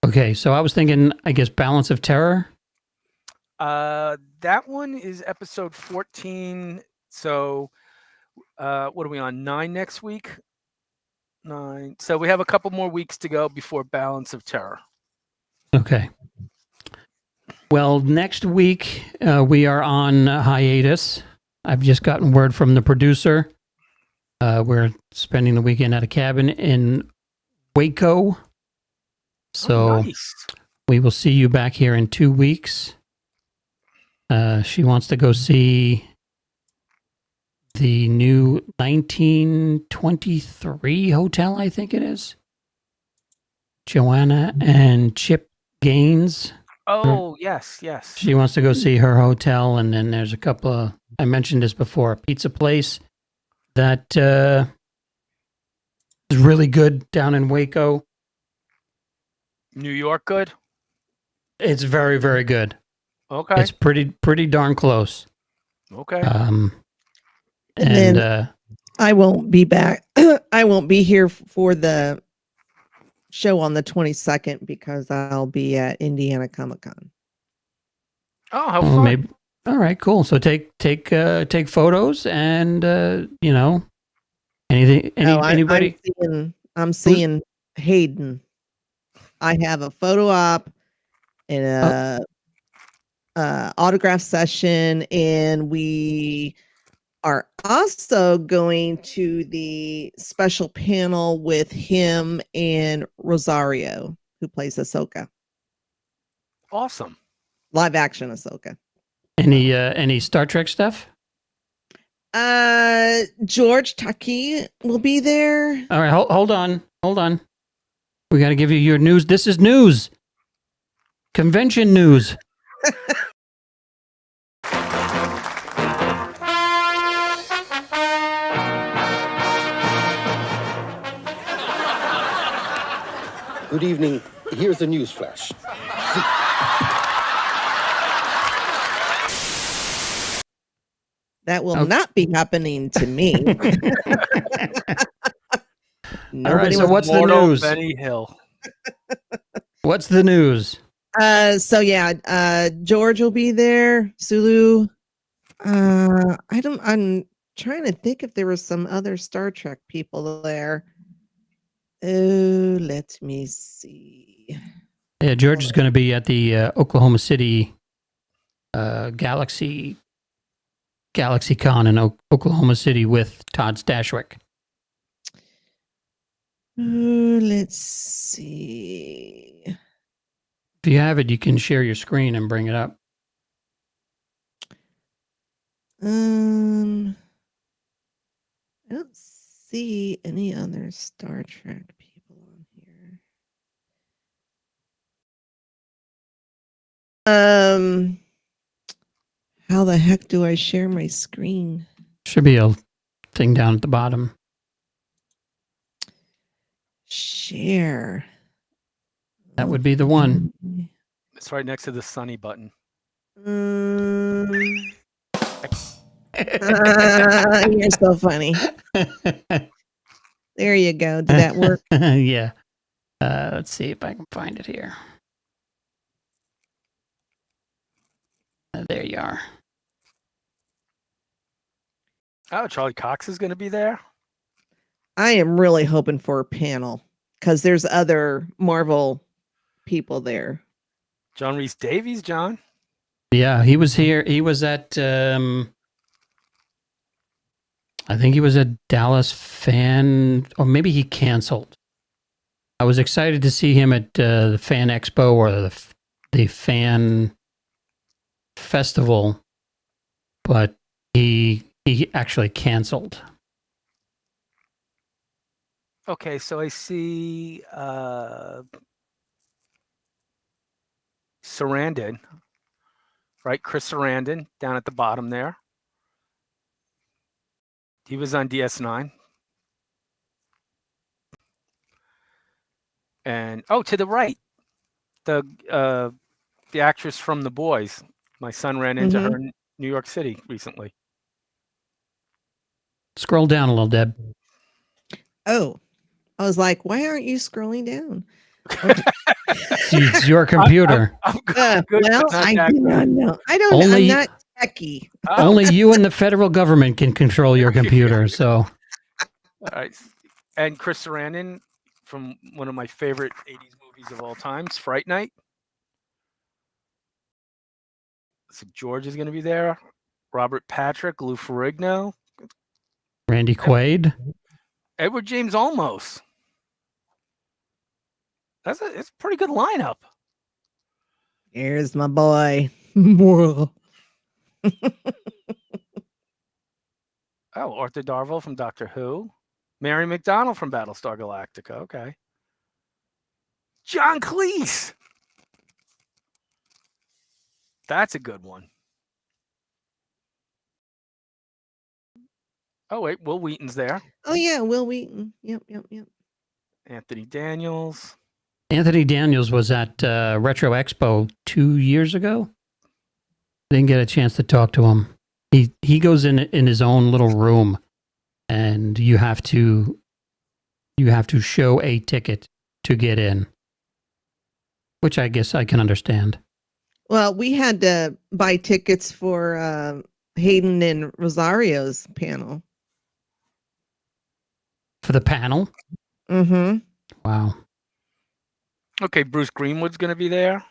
Okay, so I was thinking, I guess, Balance of Terror. That one is episode 14. So, what are we on? 9 next week? 9. So we have a couple more weeks to go before Balance of Terror. Okay. Well, next week we are on hiatus. I've just gotten word from the producer. We're spending the weekend at a cabin in Waco. So Nice. we will see you back here in 2 weeks. She wants to go see the new 1923 hotel, I think it is. Joanna and Chip Gaines. Oh, yes. She wants to go see her hotel, and then there's a couple of, I mentioned this before, a pizza place that is really good down in Waco. New York, good? It's very, very good. Okay. It's pretty darn close. Okay. And And then I won't be back. I won't be here for the show on the 22nd because I'll be at Indiana Comic Con. Oh, how fun. maybe. All right, cool. So take photos and anything. Anybody? I'm seeing Hayden. I have a photo op and a autograph session, and we are also going to the special panel with him and Rosario, who plays Ahsoka, Awesome. live action Ahsoka. Any Star Trek stuff? George Takei will be there. All right, hold on. We got to give you your news. This is news. Convention news. Good evening. Here's a news flash. That will not be happening to me. All right, so what's the Mortal news? Benny Hill. What's the news? George will be there. Sulu. I'm trying to think if there were some other Star Trek people there. Oh, let me see. Yeah, George is going to be at the Oklahoma City Galaxy Con in Oklahoma City with Todd Stashwick. Oh, let's see. If you have it, you can share your screen and bring it up. I don't see any other Star Trek people on here. How the heck do I share my screen? Should be a thing down at the bottom. Share. That would be the one. It's right next to the Sunny button. You're so funny. There you go. Did that work? Yeah. Let's see if I can find it here. There you are. Oh, Charlie Cox is going to be there? I am really hoping for a panel because there's other Marvel people there. John Rhys Davies, John? Yeah, he was here. He was at, I think he was at Dallas Fan, or maybe he canceled. I was excited to see him at the Fan Expo or the Fan Festival, but he actually canceled. Okay, so I see Sarandon, right? Chris Sarandon down at the bottom there. He was on DS9. And to the right, the actress from The Boys. My son ran into her in New York City recently. Scroll down a little, Deb. Oh, I was like, why aren't you scrolling down? See, it's your computer. I'm good, Well, but not I that do good. not know. I don't. Only- I'm not techie. Oh, Only you and the federal government can control your computer. So all right. And Chris Sarandon from one of my favorite 80s movies of all times, Fright Night. So George is going to be there. Robert Patrick, Lou Ferrigno, Randy Quaid. Edward James Olmos. It's a pretty good lineup. Here's my boy. Oh, Arthur Darvill from Doctor Who. Mary McDonnell from Battlestar Galactica. Okay. John Cleese. That's a good one. Oh, wait. Will Wheaton's there. yeah, Will Wheaton. Yep. Anthony Daniels. Anthony Daniels was at Retro Expo 2 years ago. Didn't get a chance to talk to him. He goes in his own little room, and you have to show a ticket to get in, which I guess I can understand. Well, we had to buy tickets for Hayden and Rosario's panel. For the panel? Mm-hmm. Wow. Okay, Bruce Greenwood's going to be there.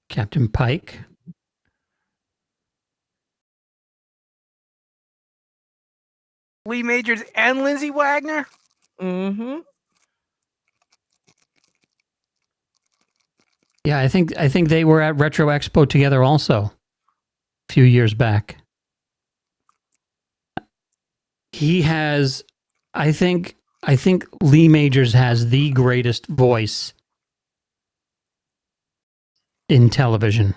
Captain Pike. Lee Majors and Lindsay Wagner. Mm-hmm. Yeah, I think they were at Retro Expo together also a few years back. He has, I think Lee Majors has the greatest voice in television.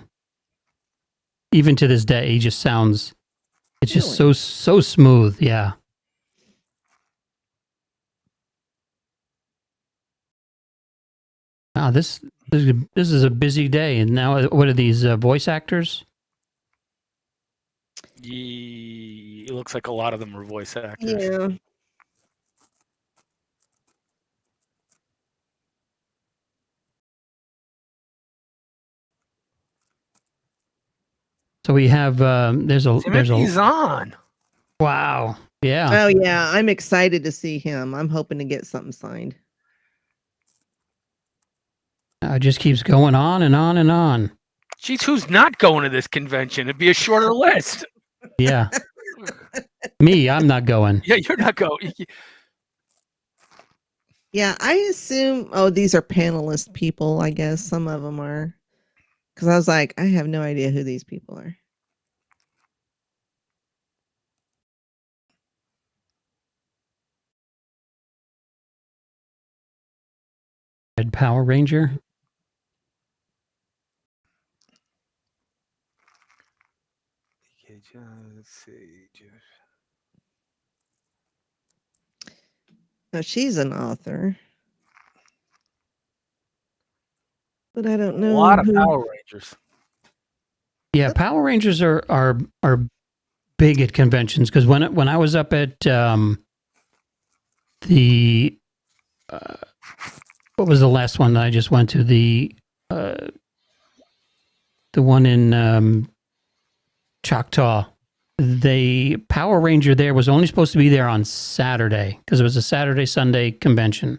Even to this day, he just sounds, it's just Really? so smooth. Yeah. Wow, this is a busy day. And now, what are these voice actors? It looks like a lot of them are voice actors. Yeah. So we have there's a Timothy Zahn. wow, yeah. Oh yeah, I'm excited to see him. I'm hoping to get something signed. It just keeps going on and on and on. Geez, who's not going to this convention? It'd be a shorter list. Yeah. Me, I'm not going. Yeah, you're not going. Yeah, I assume. Oh, these are panelist people. I guess some of them are. Because I was like, I have no idea who these people are. Red Power Ranger. Let's see. Now she's an author, but I don't know. A lot of who- Power Rangers. Yeah, Power Rangers are big at conventions because when I was up at the what was the last one that I just went to, the one in Choctaw, the Power Ranger there was only supposed to be there on Saturday because it was a Saturday-Sunday convention,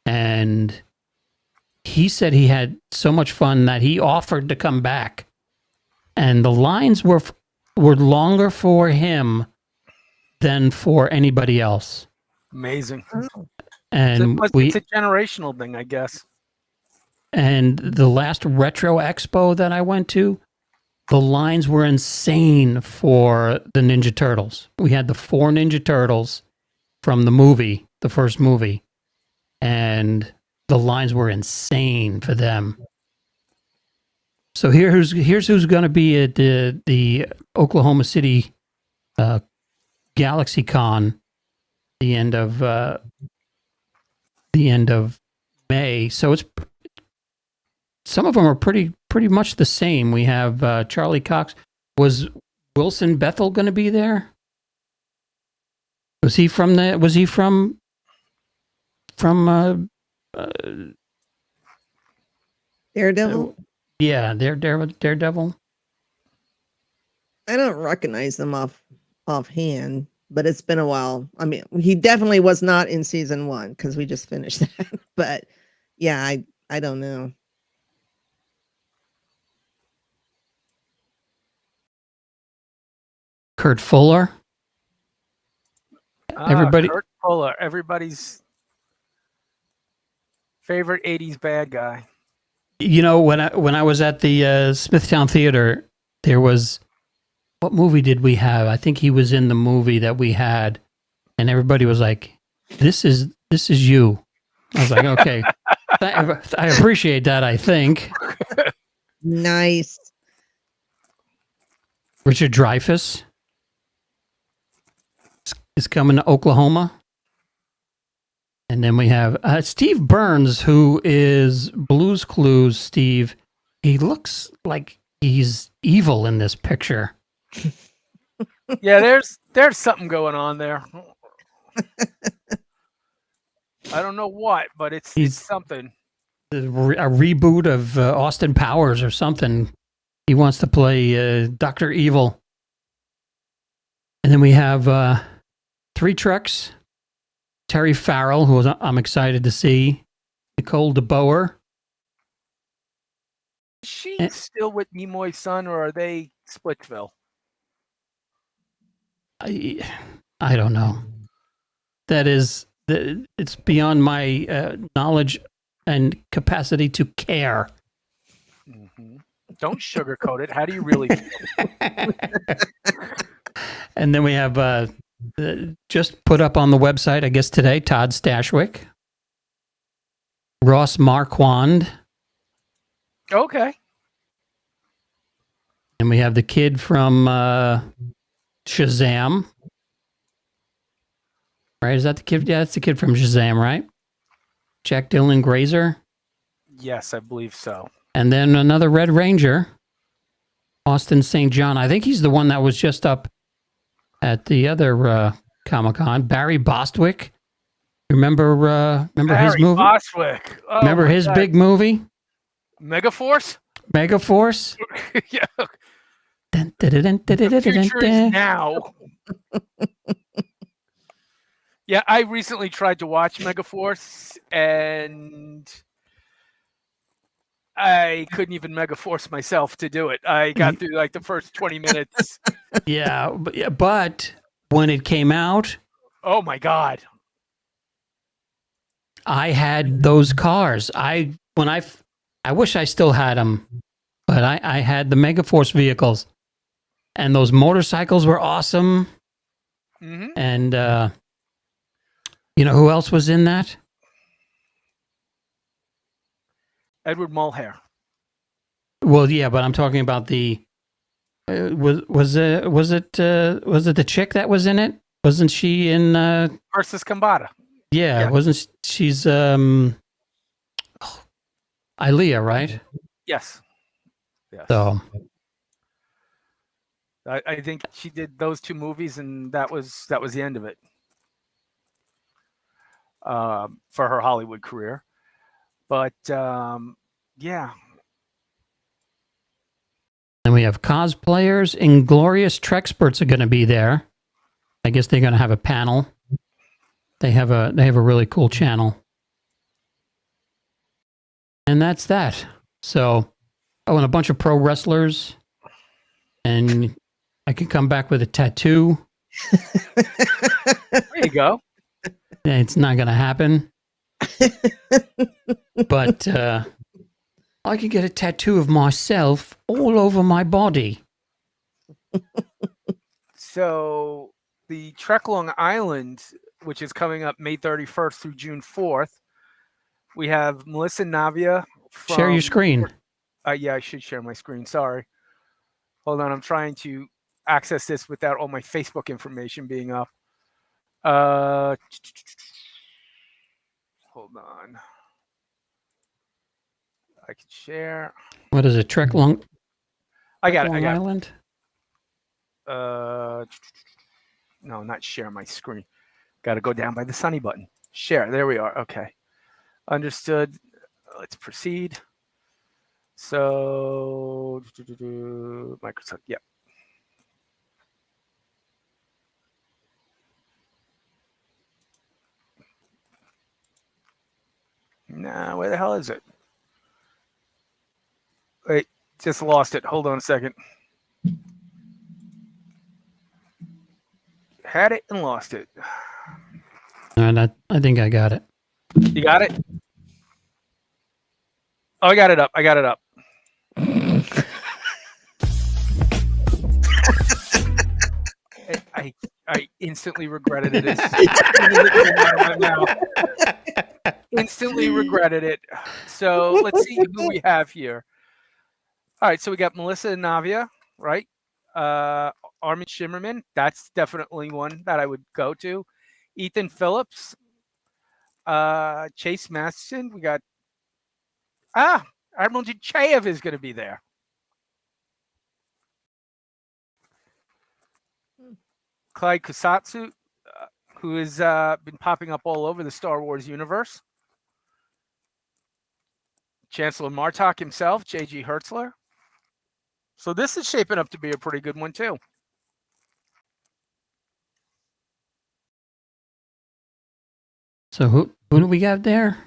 and he said he had so much fun that he offered to come back, and the lines were longer for him than for anybody else. Amazing. And It's a generational thing, I guess. and the last Retro Expo that I went to, the lines were insane for the Ninja Turtles. We had the 4 Ninja Turtles from the movie, the first movie, and the lines were insane for them. So here's who's going to be at the Oklahoma City Galaxy Con the end of May. So it's some of them are pretty much the same. We have Charlie Cox. Was Wilson Bethel going to be there? Was he from Daredevil? yeah, Daredevil. I don't recognize them offhand, but it's been a while. I mean, he definitely was not in season 1 because we just finished that. But yeah, I don't know. Kurt Fuller. Everybody, Kurt Fuller, everybody's favorite 80s bad guy. you know, when I was at the Smithtown Theater, there was, what movie did we have? I think he was in the movie that we had, and everybody was like, "This is you." I was like, "Okay, I appreciate that." I think Nice. Richard Dreyfuss is coming to Oklahoma. And then we have Steve Burns, who is Blue's Clues. Steve, he looks like he's evil in this picture. Yeah, there's something going on there. I don't know what, but it's something. A reboot of Austin Powers or something. He wants to play Dr. Evil. And then we have 3 Trucks. Terry Farrell, who I'm excited to see. Nicole DeBoer. Is she still with Nimoy's son, or are they Splitsville? I don't know. It's beyond my knowledge and capacity to care. Mm-hmm. Don't sugarcoat it. How do you really feel? And then we have just put up on the website, I guess today, Todd Stashwick, Ross Marquand, Okay. and we have the kid from Shazam. Right? Is that the kid? Yeah, that's the kid from Shazam, right? Jack Dylan Grazer. Yes, I believe so. And then another Red Ranger, Austin St. John. I think he's the one that was just up at the other Comic-Con. Barry Bostwick. Remember his movie? Bostwick. Oh, Remember his God. big movie? Megaforce? Megaforce? Yeah. Dun, dun, dun, dun, dun, dun, The dun, future is dun. now. Yeah, I recently tried to watch Megaforce, and I couldn't even Megaforce myself to do it. I got through like the first 20 minutes. Yeah, but when it came out, Oh my God. I had those cars. I wish I still had them, but I had the Megaforce vehicles, and those motorcycles were awesome. Mm-hmm. And you know who else was in that? Edward Mulhare. Well, yeah, but I'm talking about the was it the chick that was in it? Wasn't she in Versus Kambata. yeah, Yeah. wasn't she's Ilea, right? Yes. Yes. So I think she did those 2 movies, and that was the end of it for her Hollywood career. But yeah, and we have cosplayers. Inglorious Trexperts are going to be there. I guess they're going to have a panel. They have a really cool channel. And that's that. So, and a bunch of pro wrestlers. And I could come back with a tattoo. there you go. It's not going to happen. But I could get a tattoo of myself all over my body. So the Trek Long Island, which is coming up May 31st through June 4th, we have Melissa Navia from. Share your screen. Yeah, I should share my screen. Sorry. Hold on. I'm trying to access this without all my Facebook information being up. Hold on. I can share. What is it? Trek Long I got it. Long Island? No, not share my screen. Got to go down by the sunny button. Share. There we are. Okay. Understood. Let's proceed. So, Microsoft. Yep. Nah, where the hell is it? Wait, just lost it. Hold on a second. Had it and lost it. All right, I think I got it. You got it? Oh, I got it up. I got it up. I instantly regretted it. As soon as it came out of my mouth. Instantly regretted it. So let's see who we have here. All right, so we got Melissa Navia, right? Armin Shimmerman. That's definitely one that I would go to. Ethan Phillips. Chase Masterson. We got Admiral Chayev is going to be there. Clyde Kusatsu, who has been popping up all over the Star Wars universe. Chancellor Martok himself, J.G. Hertzler. So this is shaping up to be a pretty good one, too. So who do we got there?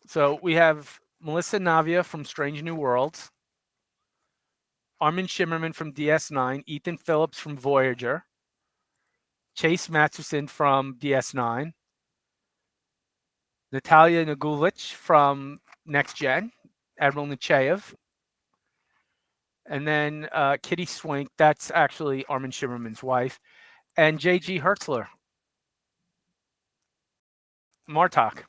So we have Melissa Navia from Strange New Worlds. Armin Shimmerman from DS9. Ethan Phillips from Voyager. Chase Masterson from DS9. Natalia Nagulich from Next Gen. Admiral Nechayev. And then Kitty Swink, that's actually Armin Shimmerman's wife. And J.G. Hertzler. Martok.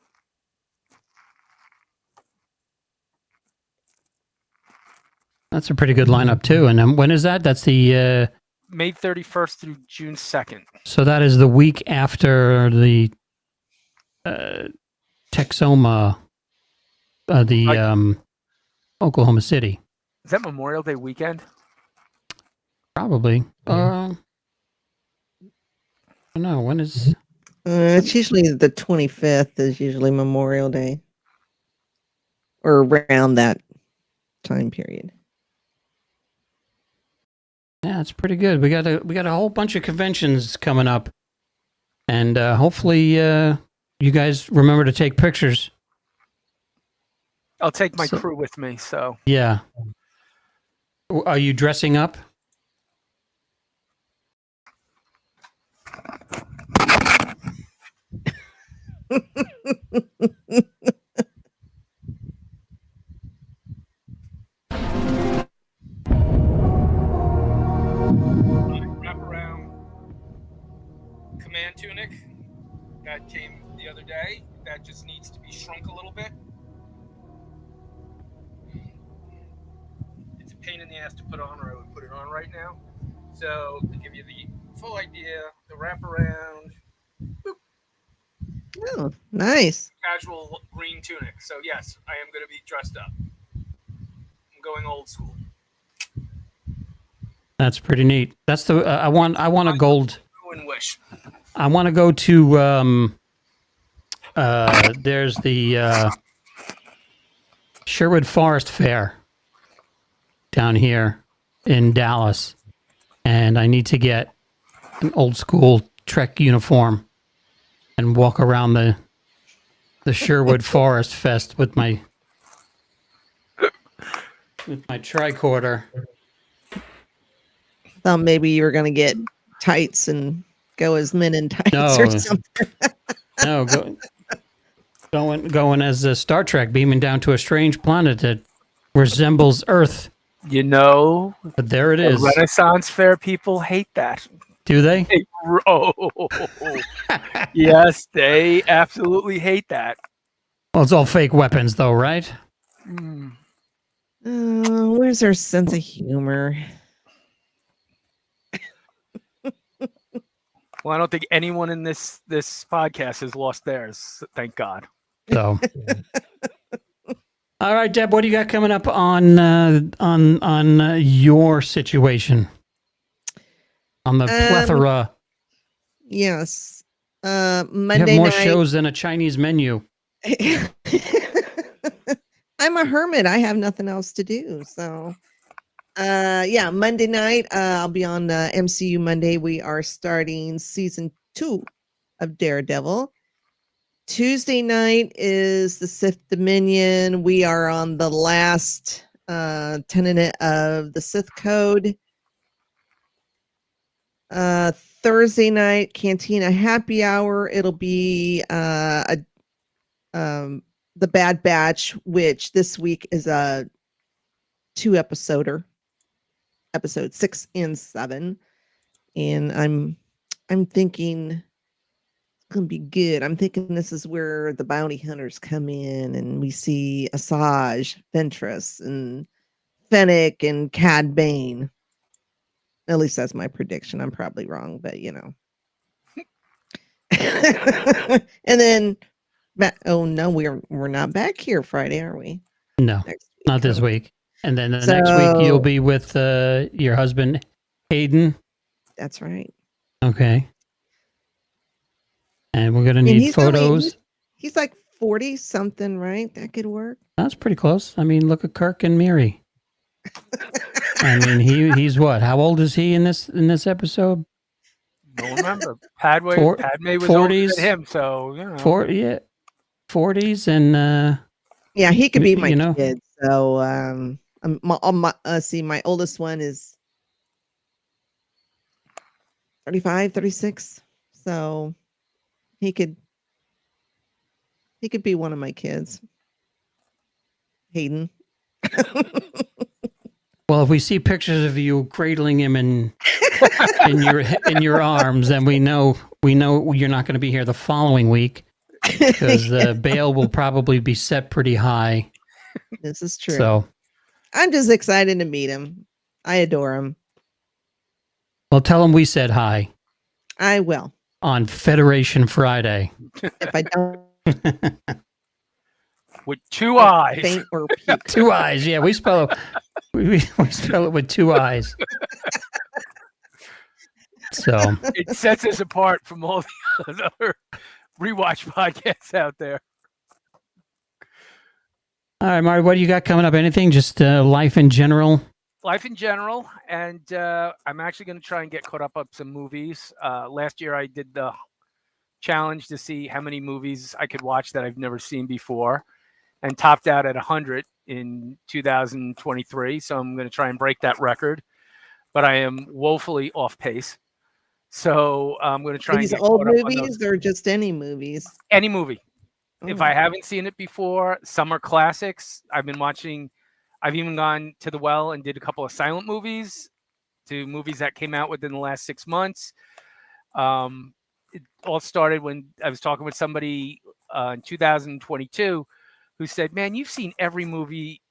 That's a pretty good lineup too. And when is that? That's the May 31st through June 2nd. So that is the week after the Texoma, Oklahoma City. Is that Memorial Day weekend? Probably. I don't know. When is... It's usually the 25th is usually Memorial Day. Or around that time period. Yeah, it's pretty good. We got a whole bunch of conventions coming up. And hopefully you guys remember to take pictures. I'll take my crew with me, so. Yeah. Are you dressing up? Wraparound command tunic that came the other day. That just needs to be shrunk a little bit. It's a pain in the ass to put on, or I would put it on right now. So to give you the full idea, the wraparound. Boop. Oh, nice. Casual green tunic. So yes, I am going to be dressed up. I'm going old school. That's pretty neat. That's the I want a gold. And wish. I want to go to there's the Sherwood Forest Fair down here in Dallas, and I need to get an old school Trek uniform and walk around the Sherwood Forest Fest with my tricorder. Thought maybe you were going to get tights and go as men in tights or something. No, go. Going as Star Trek, beaming down to a strange planet that resembles Earth. You know, But there it the is. Renaissance Fair people hate that. Do they? Oh, yes, they absolutely hate that. Well, it's all fake weapons, though, right? Mm. Where's our sense of humor? Well, I don't think anyone in this podcast has lost theirs. Thank God. So, all right, Deb, what do you got coming up on your situation? On the plethora, Yes. you have Monday more night. shows than a Chinese menu. I'm a hermit. I have nothing else to do. So, yeah, Monday night, I'll be on MCU Monday. We are starting season 2 of Daredevil. Tuesday night is the Sith Dominion. We are on the last tenet of the Sith Code. Thursday night, Cantina Happy Hour. It'll be the Bad Batch, which this week is a 2-episoder, episode 6 and 7, and I'm thinking it's gonna be good. I'm thinking this is where the bounty hunters come in, and we see Asajj, Ventress, and Fennec, and Cad Bane. At least that's my prediction. I'm probably wrong, but you know. And then, oh no, we're not back here Friday, are we? No, Next week, not this huh? week. And then the next week you'll So- be with your husband, Hayden. That's right. Okay. And we're gonna And need he's only- photos. He's like 40 something, right? That could work. That's pretty close. I mean, look at Kirk and Miri. I mean, he's what? How old is he in this episode? Don't remember. Padme was 40s? older than him, so you know. 40s, and Yeah, he could be my You know? kid. So see, my oldest one is 35, 36. So he could be one of my kids. Hayden. well, if we see pictures of you cradling him in your arms, then we know you're not going to be here the following week because the bail will probably be set pretty high. This is true. So, I'm just excited to meet him. I adore him. well, tell him we said hi I will. on Federation Friday. If I don't With 2 eyes. faint or puke. 2 eyes. Yeah, we spell it. We spell it with 2 eyes. So, It sets us apart from all the other rewatch podcasts out there. all right, Marty, what do you got coming up? Anything? Just life in general? Life in general, and I'm actually going to try and get caught up on some movies. Last year, I did the challenge to see how many movies I could watch that I've never seen before, and topped out at 100 in 2023. So I'm going to try and break that record, but I am woefully off pace. So I'm going to try These and get old caught up on movies those. or just any movies? Any movie. If Oh. I haven't seen it before, summer classics. I've been watching. I've even gone to the well and did a couple of silent movies, to movies that came out within the last 6 months. It all started when I was talking with somebody in 2022 who said, "Man, you've seen every movie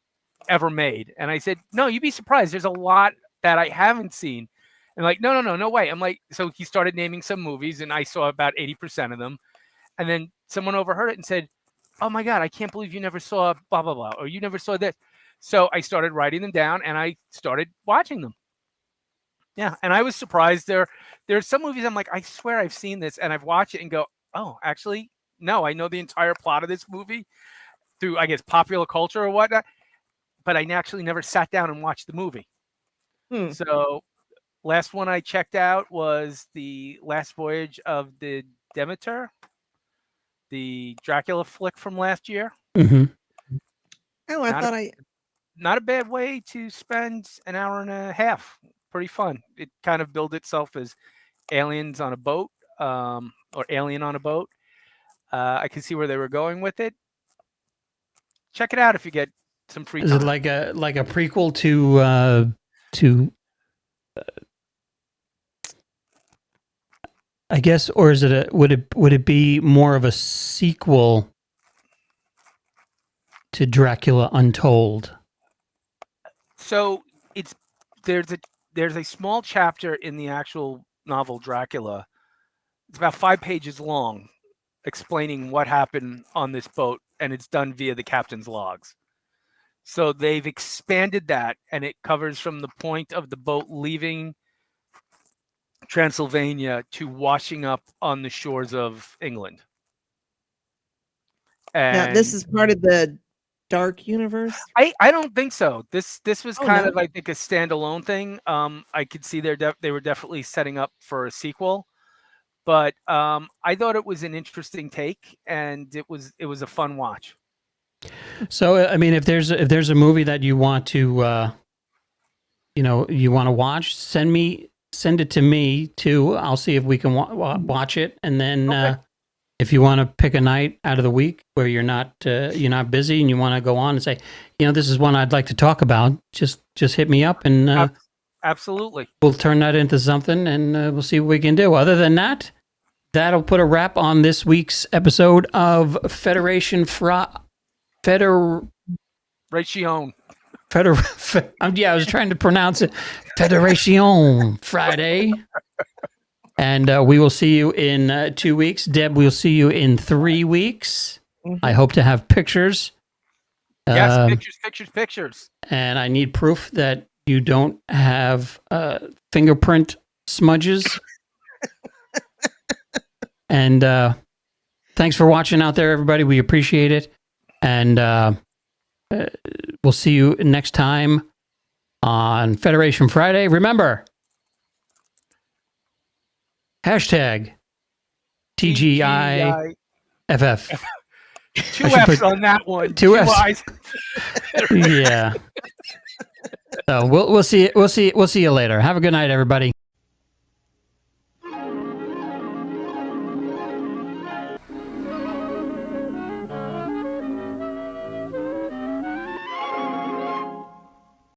ever made." And I said, "No, you'd be surprised. There's a lot that I haven't seen." And like, no way. I'm like, so he started naming some movies, and I saw about 80% of them. And then someone overheard it and said, "Oh my God, I can't believe you never saw blah, blah, blah, or you never saw this." So I started writing them down and I started watching them. Yeah. And I was surprised. There's some movies I'm like, I swear I've seen this, and I've watched it and go, oh, actually, no, I know the entire plot of this movie through, I guess, popular culture or whatnot, but I actually never sat down and watched the movie. Hmm. So last one I checked out was The Last Voyage of the Demeter, the Dracula flick from last year. Mm-hmm. Oh, I Not thought I. Not a bad way to spend an hour and a half. Pretty fun. It kind of billed itself as aliens on a boat, or alien on a boat. I can see where they were going with it. Check it out if you get some free Is time. it like a prequel to I guess, or is it would it be more of a sequel to Dracula Untold? So it's there's a small chapter in the actual novel Dracula. It's about 5 pages long, explaining what happened on this boat, and it's done via the captain's logs. So they've expanded that, and it covers from the point of the boat leaving Transylvania to washing up on the shores of England. Now, And this is part of the Dark Universe? I don't think so. This was Oh, kind no? of, I think, a standalone thing. I could see they were definitely setting up for a sequel, but I thought it was an interesting take, and it was a fun watch. So, I mean, if there's a movie that you want to, you want to watch, send it to me too. I'll see if we can watch it, and then Okay. if you want to pick a night out of the week where you're not busy and you want to go on and say, this is one I'd like to talk about, just hit me up and Absolutely. we'll turn that into something, and we'll see what we can do. Other than that, that'll put a wrap on this week's episode of Federation Ration. I was trying to pronounce it. Federation Friday. And we will see you in 2 weeks. Deb, we'll see you in 3 weeks. Mhm. I hope to have pictures. Yes, pictures. And I need proof that you don't have fingerprint smudges. And thanks for watching out there, everybody. We appreciate it. And we'll see you next time on Federation Friday. Remember, hashtag TGIFF. Two F's on that one. Two F's. I's. Yeah. So we'll see you later. Have a good night, everybody.